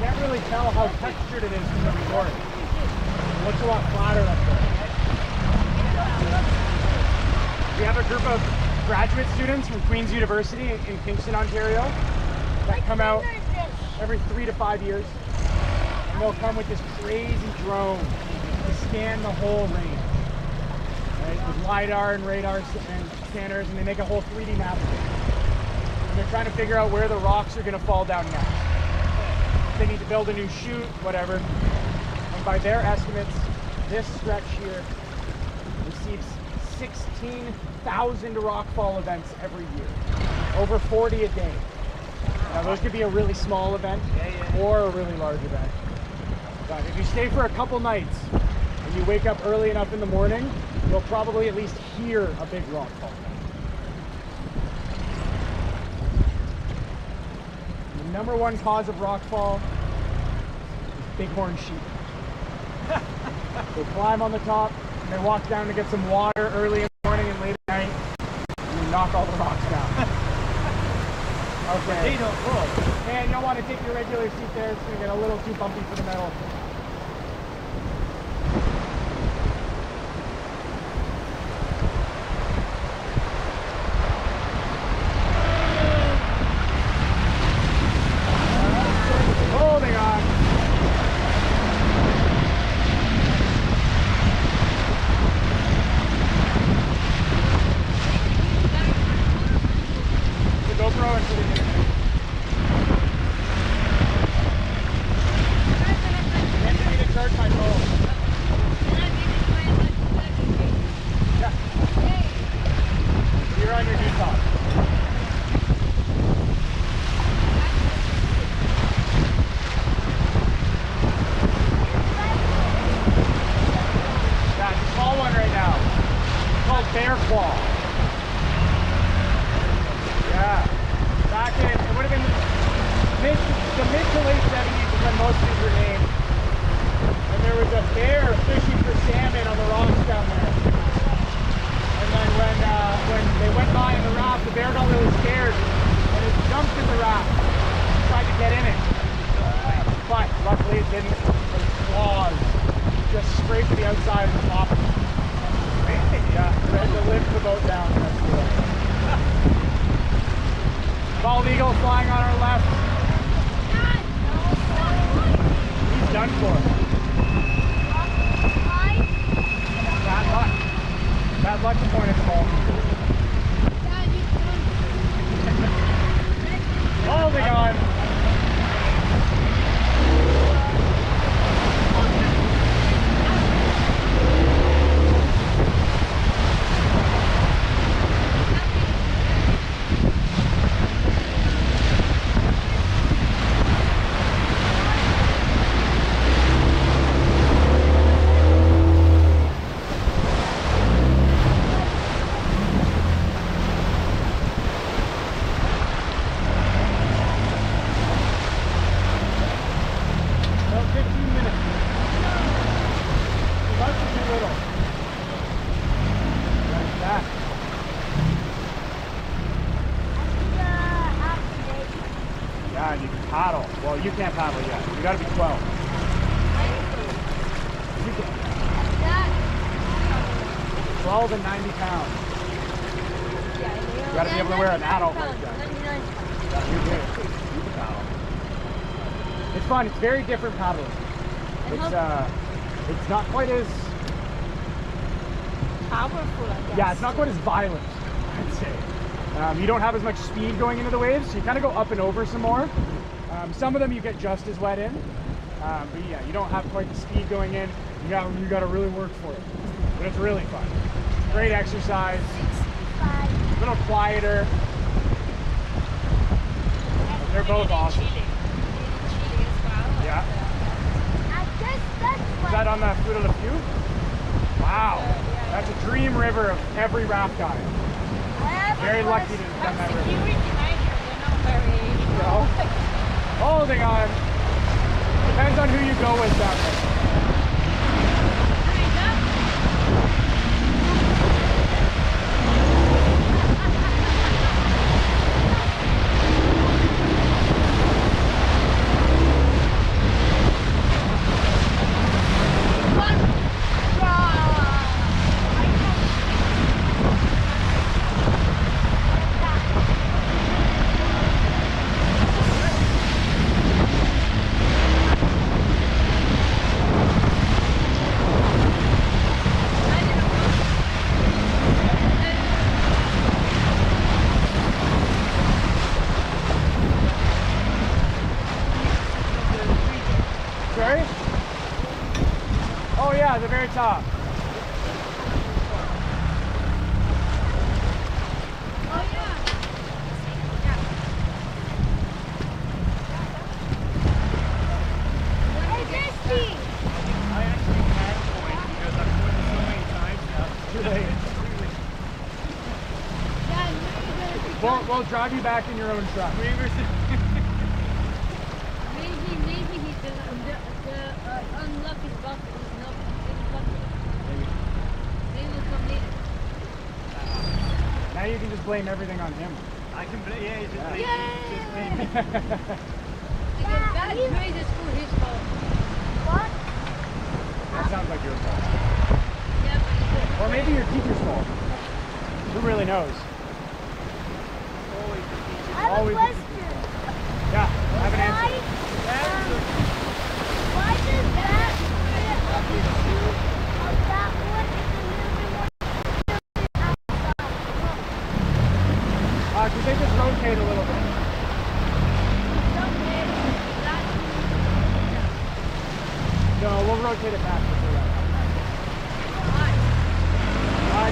Can't really tell how textured it is from the resort. It looks a lot flatter up there. We have a group of graduate students from Queen's University in Kingston, Ontario that come out every 3 to 5 years. And they'll come with this crazy drone to scan the whole range. Right? With LiDAR and radar and scanners, and they make a whole 3D map of it. And they're trying to figure out where the rocks are going to fall down next. If they need to build a new chute, whatever. And by their estimates, this stretch here receives 16,000 rockfall events every year. Over 40 a day. Now those could be a really small event or a really large event. But if you stay for a couple nights and you wake up early enough in the morning, you'll probably at least hear a big rockfall. The number one cause of rockfall is bighorn sheep. They climb on the top and they walk down to get some water early in the morning and late at night, and they knock all the rocks down. Okay. They don't roll. And you don't want to take your regular seat there, it's going to get a little too bumpy for the metal. Holding on. The GoPro into the internet. And you need to charge my phone. Yeah. You're on your detox. Yeah, it's a small one right now. It's called Bear Claw. Yeah. Back in, it would have been the mid to late 70s is when most of these were named. And there was a bear fishing for salmon on the rocks down there. And then when they went by in the raft, the bear got really scared and it jumped in the raft, tried to get in it. But luckily it didn't. Its claws just scraped the outside of the top. Yeah, we had to lift the boat down. Bald eagle flying on our left. He's done for. Bad luck. Bad luck to point at the ball. Holding on. Yeah, and you can paddle. Well, you can't paddle yet. You gotta be 12. You can. 12 and 90 pounds. You gotta be able to wear an adult life jacket. It's fun. It's very different paddling. It's not quite as Powerful, I guess. yeah. It's not quite as violent, I'd say. You don't have as much speed going into the waves, so you kind of go up and over some more. Some of them you get just as wet in, but yeah, you don't have quite the speed going in. You got to really work for it, but it's really fun. Great exercise. A little quieter. They're both awesome. Yeah. Is that on the Fruit of the Few? Wow. That's a dream river of every raft guy. Very lucky to have done that river. No. Holding on. Depends on who you go with that way. Sorry? Oh yeah, the very top. We'll drive you back in your own truck. Maybe he's the unlucky bucket is not lucky. Maybe we'll come later. Now you can just blame everything on him. I can blame, yeah, just blame, Because that grade is for his fault. That sounds like your fault. Yeah, but Or maybe your teacher's fault. Who really knows? I have a Always. question. Yeah, I have an answer. Why does that fit of the shoe of that one is a little bit more outside? Because they just rotate a little bit. No, we'll rotate it back before that.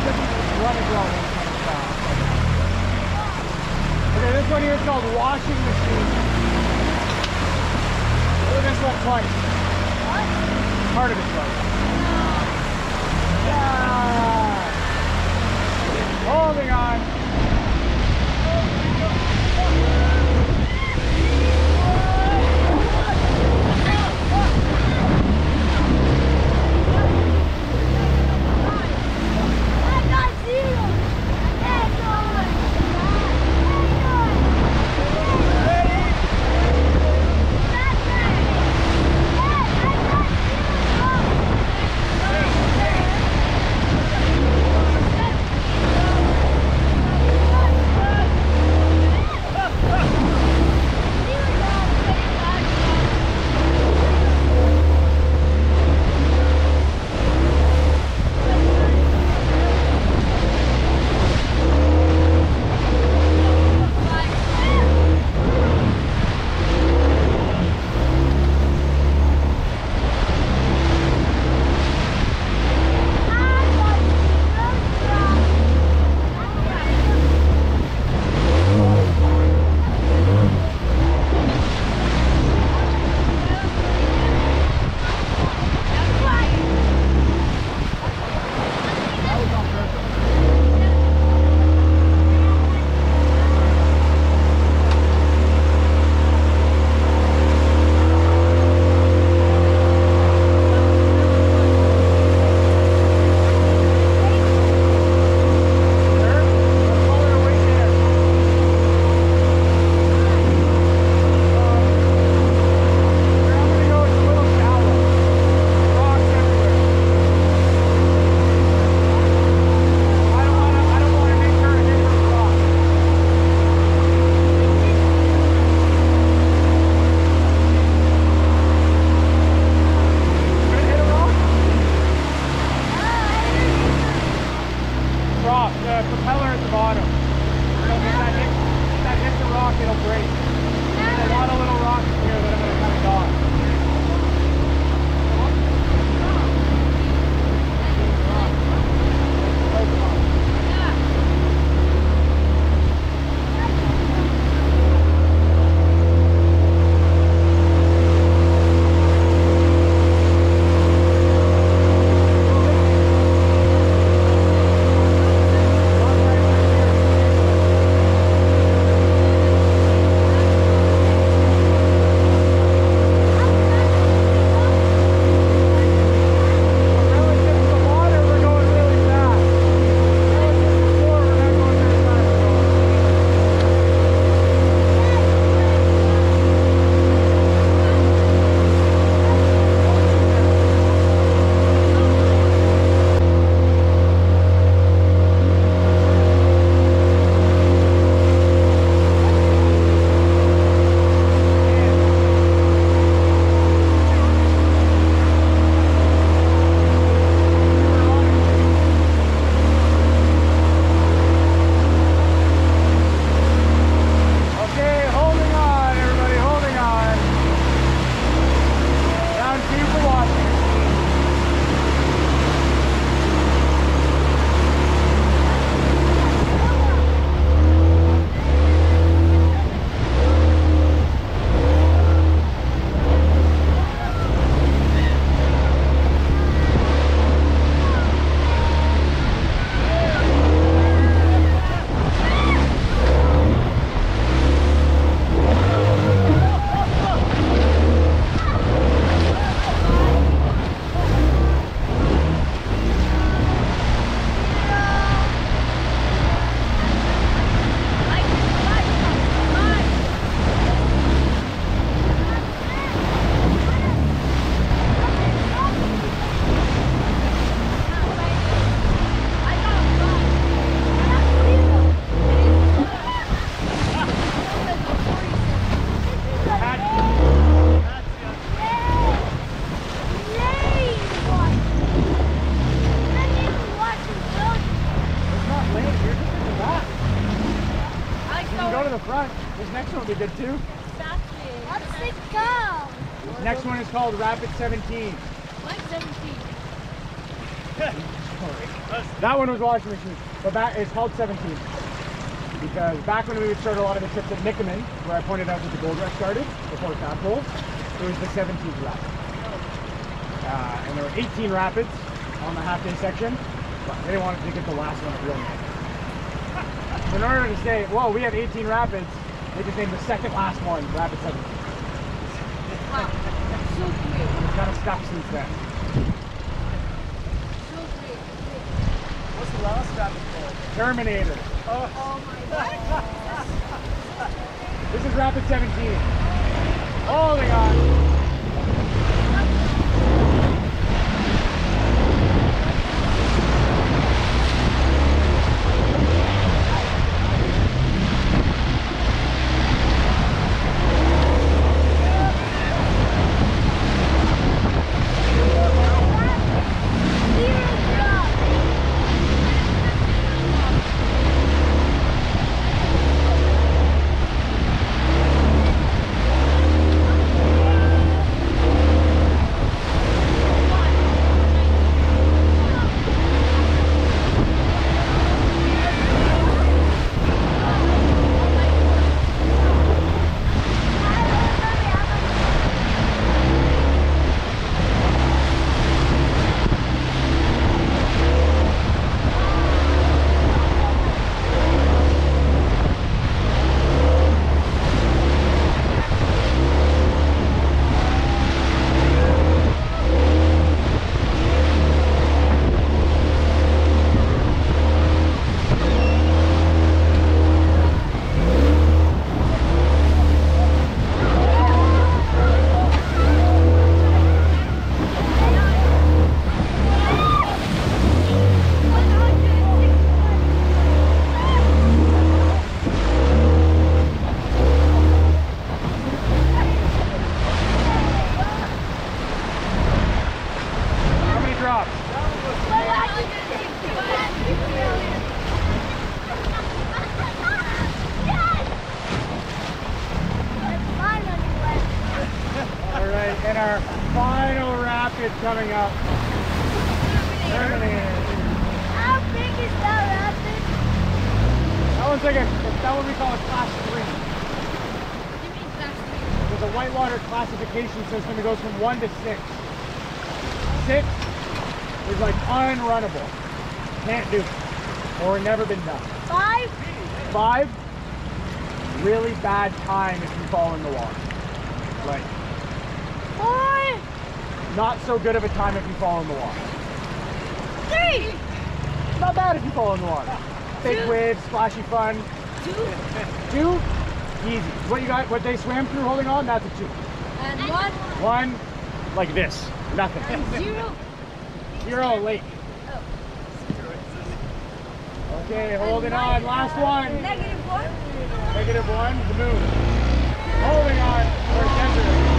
Just run it well when it comes down. Okay, this one here is called washing machine. Look at this one twice. Part of it twice. Yeah. Holding on. good too? Let's go. Next one is called Rapid 17. Like 17. That one was washing machine, but it's called 17 because back when we would start a lot of the trips at Nickaman, where I pointed out that the Gold Rush started before Tadpole, it was the 17th rapid. And there were 18 rapids on the half-day section, but they didn't want to get the last one at real name. So in order to say, whoa, we have 18 rapids, they just named the second last one Rapid 17. Wow. So great. It's kind of stuck since then. So great. What's the last rapid called? Terminator. Oh my god. This is Rapid 17. Holding on. And our final rapid coming up. Terminator. How big is that rapid? That one's like that one we call a class 3. You mean class 3? There's a Whitewater classification system that goes from 1 to 6. 6 is like unrunnable. Can't do it. Or never been done. 5? 5, really bad time if you fall in the water. Like, 4? not so good of a time if you fall in the water. 3? Not bad if you fall in the water. Big waves, splashy fun. 2? 2, easy. What you got? What they swam through holding on? That's a 2. And 1? 1, like this, nothing. And 0? 0, lake. Okay, holding on. Last one. -1? -1, the moon. Holding on for desert.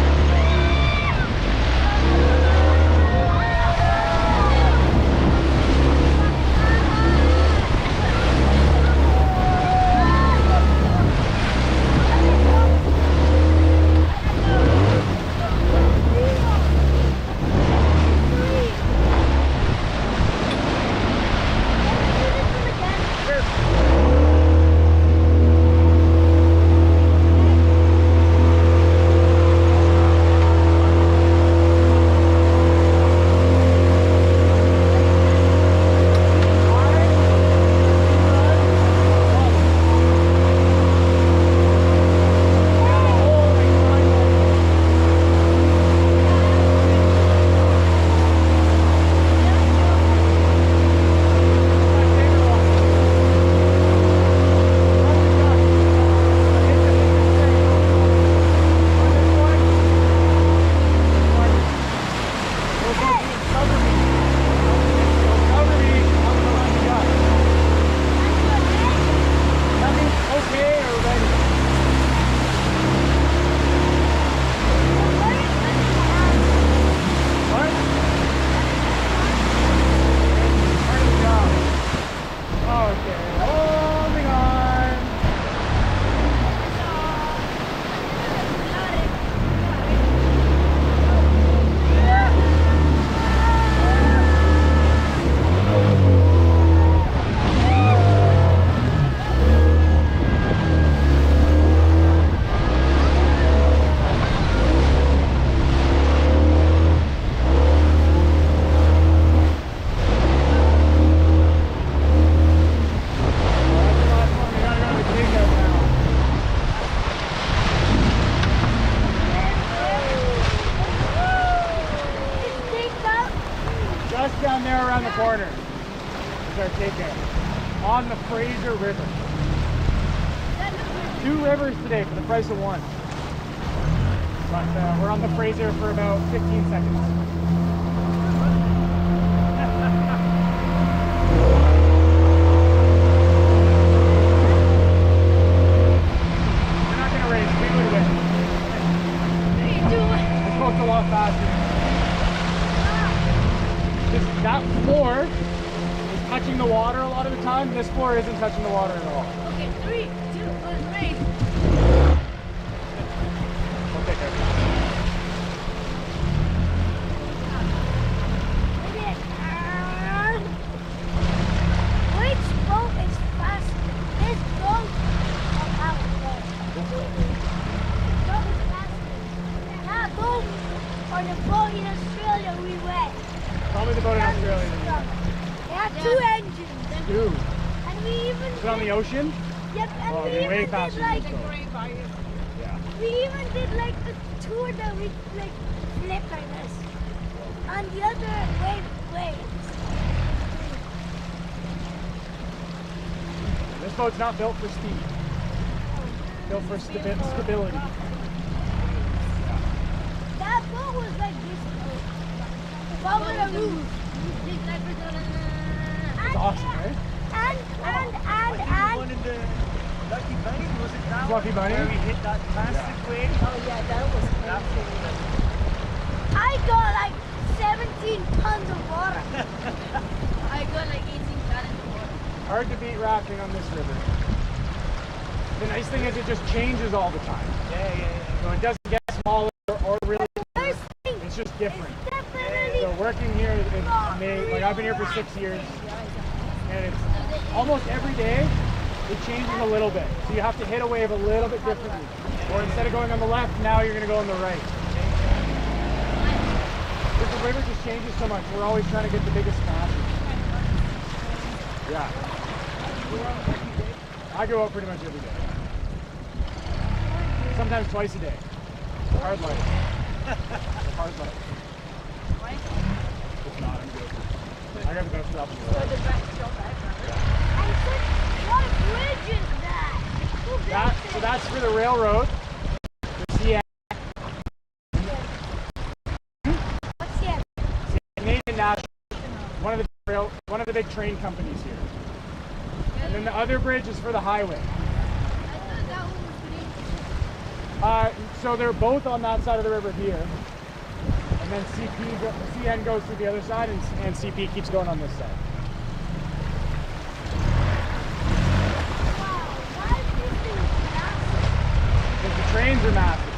there around the corner is our takeout on the Fraser River. 2 rivers today for the price of 1. But we're on the Fraser for about 15 seconds. We're not going to race. We would win. This boat's a lot faster. That floor is touching the water a lot of the time. This floor isn't touching the water at all. Okay, 3, 2, 1, race. We'll take it. Which boat is faster? This boat or our boat? This boat is faster. That boat or the boat in Australia we went. Probably the boat in Australia. They had 2 engines. 2. And we even Is it on the ocean? Yep, and Oh, we they're way even did faster than like this boat. Yeah. we even did like a tour that we like flip like this. On the other waves. This boat's not built for speed. Built for stability. That boat was like this boat. But with a roof. It's awesome, right? And One in the Lucky Bunny, was it that Lucky one? Bunny? Where we hit that plastic wave? Oh yeah, that was That crazy. I got like 17 tons of water. I got like 18 gallons of water. Hard to beat rafting on this river. The nice thing is it just changes all the time. Yeah. So it doesn't get smaller or really, First thing it's just different. is definitely So working here is amazing. Like I've been here for 6 years, and it's almost every day it changes a little bit. So you have to hit a wave a little bit differently. Or instead of going on the left, now you're going to go on the right. Because the river just changes so much. We're always trying to get the biggest smashes. Yeah. I go out pretty much every day. Sometimes twice a day. Hard life. Hard life. If not, I'm good. I got the best job in the world. and such what a bridge is that? Who built So it? that's for the railroad. The CN, What's the Canadian National, one of the big train companies here. And then the other bridge is for the highway. I thought that one was pretty. So they're both on that side of the river here. And then CN goes to the other side, and CP keeps going on this side. wow? Why is this thing massive? Because the trains are massive.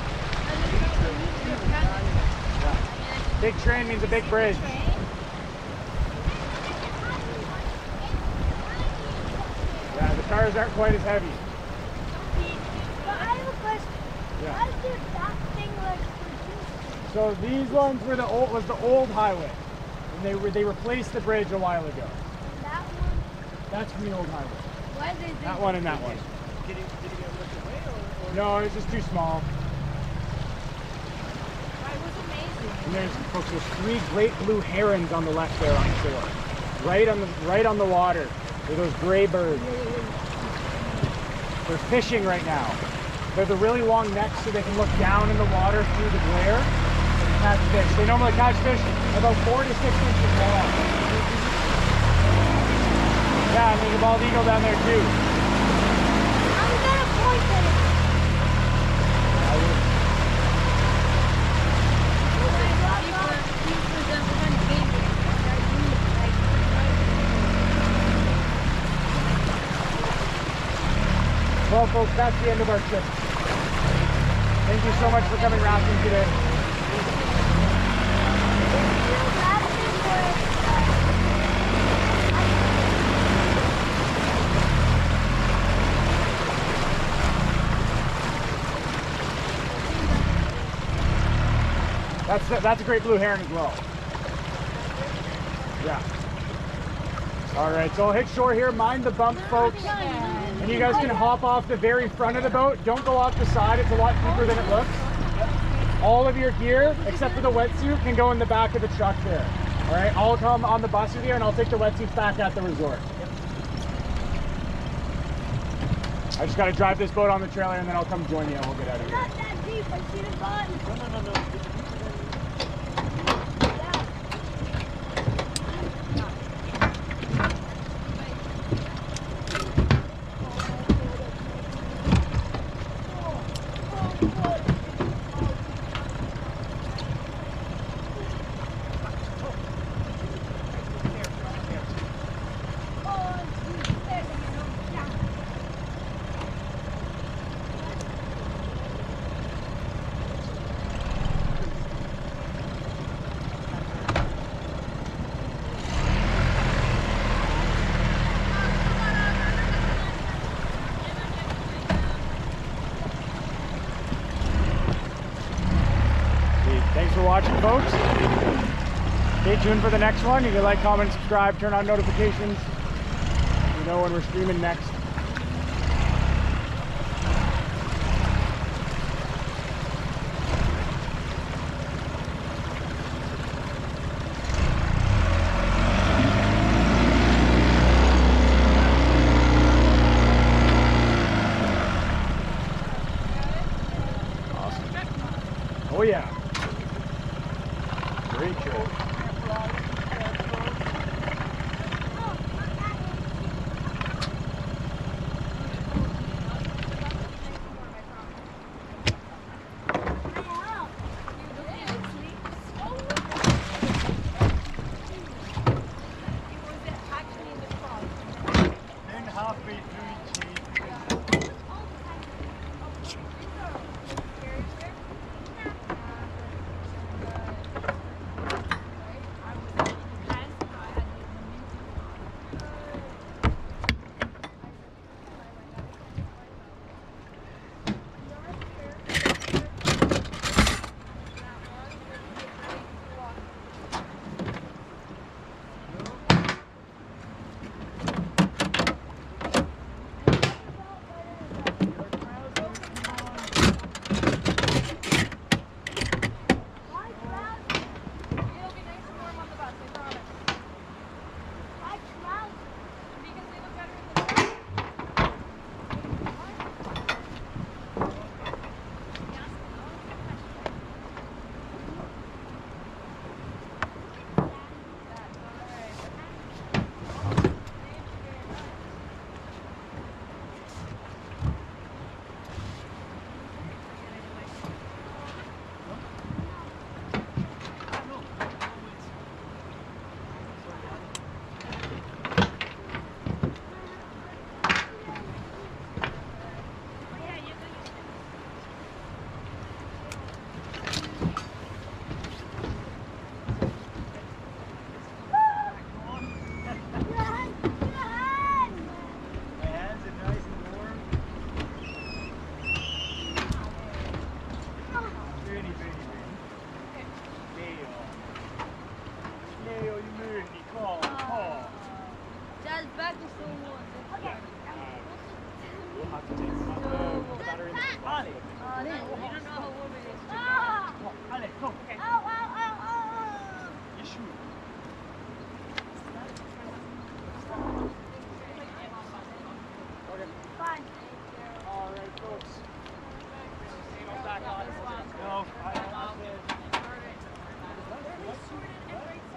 Big train means a big bridge. Yeah, the cars aren't quite as heavy. But I have a question. Yeah. Why did that thing like produce? So these ones were was the old highway, and they replaced the bridge a while ago. And that one? That's from the old highway. Why did they? That one and that one. Did it get ripped away or? No, it's just too small. It was amazing. And there's 3 great blue herons on the left there on the shore, right on the water. They're those gray birds. They're fishing right now. They're the really long necks so they can look down in the water through the glare and catch fish. They normally catch fish about 4 to 6 inches long. Yeah, and there's a bald eagle down there too. I'm gonna point at it. Well, folks, that's the end of our trip. Thank you so much for coming rafting today. That's a great blue heron as well. Yeah. All right, so I'll hit shore here. Mind the bump, folks. And you guys can hop off the very front of the boat. Don't go off the side. It's a lot deeper than it looks. All of your gear, except for the wetsuit, can go in the back of the truck there. All right, I'll come on the bus with you and I'll take the wetsuits back at the resort. I just got to drive this boat on the trailer and then I'll come join you and we'll get out of here. Not that deep, I see the bottom. No. Thanks for watching, folks. Stay tuned for the next one. You can like, comment, subscribe, turn on notifications. You know when we're streaming next. Awesome. Oh yeah. Great show.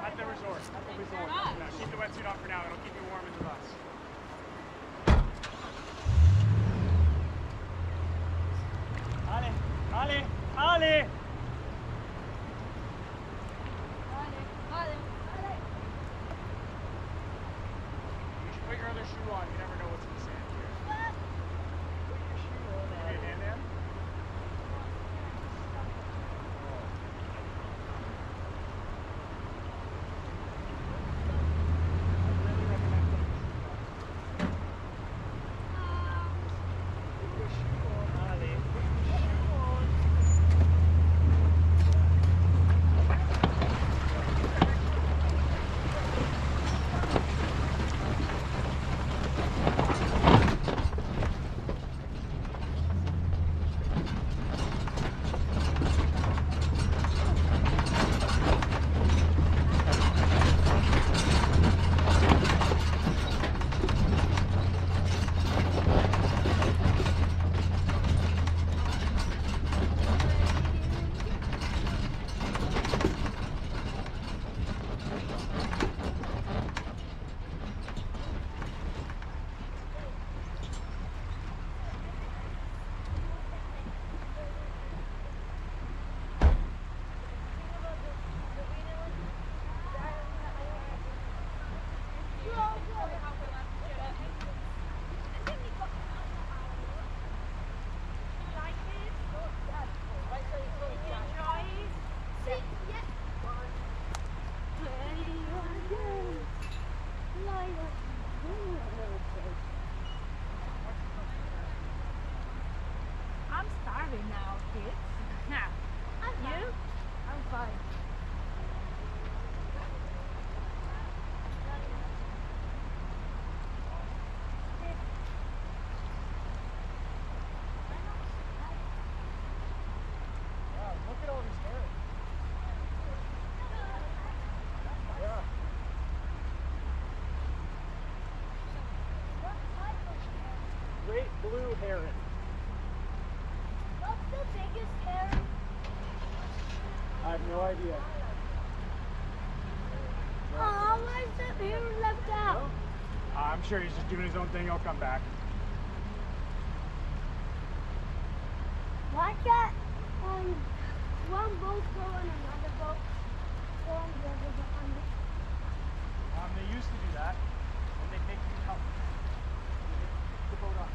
At the resort. Yeah, keep the wetsuit on for now. It'll keep you warm in the bus. Ale! Ale! Ale! You should put your other shoe on. You never know what's in the sand here. Put your shoe on. Hey, Dan Dan. idea. Oh, why is that here left out? I'm sure he's just doing his own thing. He'll come back. Why can't one boat go on another boat? Go on the other boat. They used to do that, and they make you help. The boat off.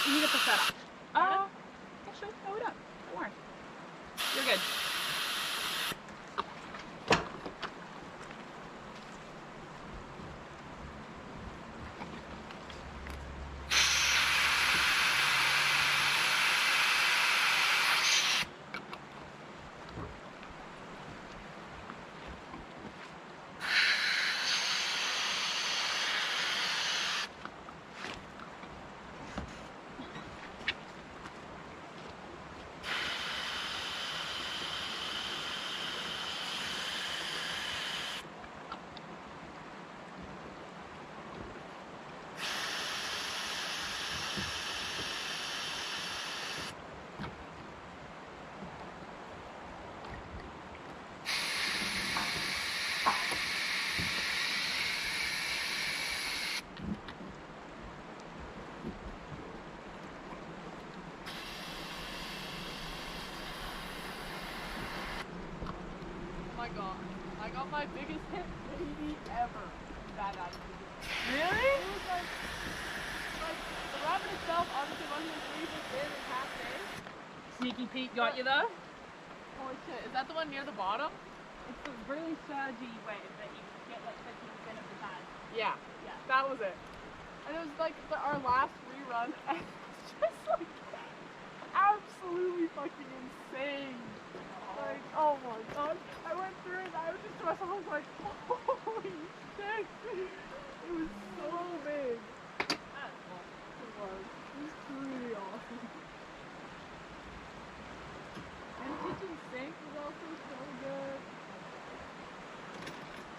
You need to push that up. Actually, throw it up. Don't worry. You're good. my god. I got my biggest hit maybe ever that activity. Really? It was like the rabbit itself obviously wasn't as big as in half day. Sneaky Pete got you though? Holy shit, is that the one near the bottom? It's the really surgy wave that you get like 50% of the time. Yeah. Yeah. That was it. And it was like our last rerun and it's just like absolutely fucking insane. Like, oh my god. I went through it and I was just to myself, I was like, holy shit. It was so big. That's awesome. It was. It was truly awesome. And the kitchen sink was also so good.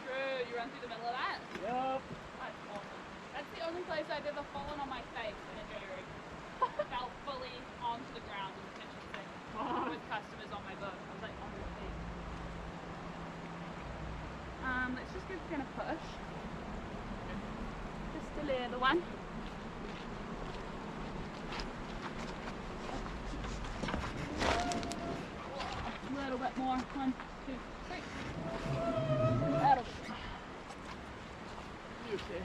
True, you run through the middle of that? Yup. That's awesome. That's the only place I've ever fallen on my face in a dairy. Fell fully onto the ground in the kitchen sink with customers on my boat. I was like, on your feet. Let's just give it a push. Just a little one. A little bit more. 1, 2, 3. That'll be. You too.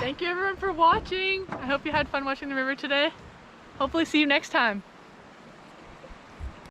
Thank you everyone for watching. I hope you had fun watching the river today. Hopefully see you next time.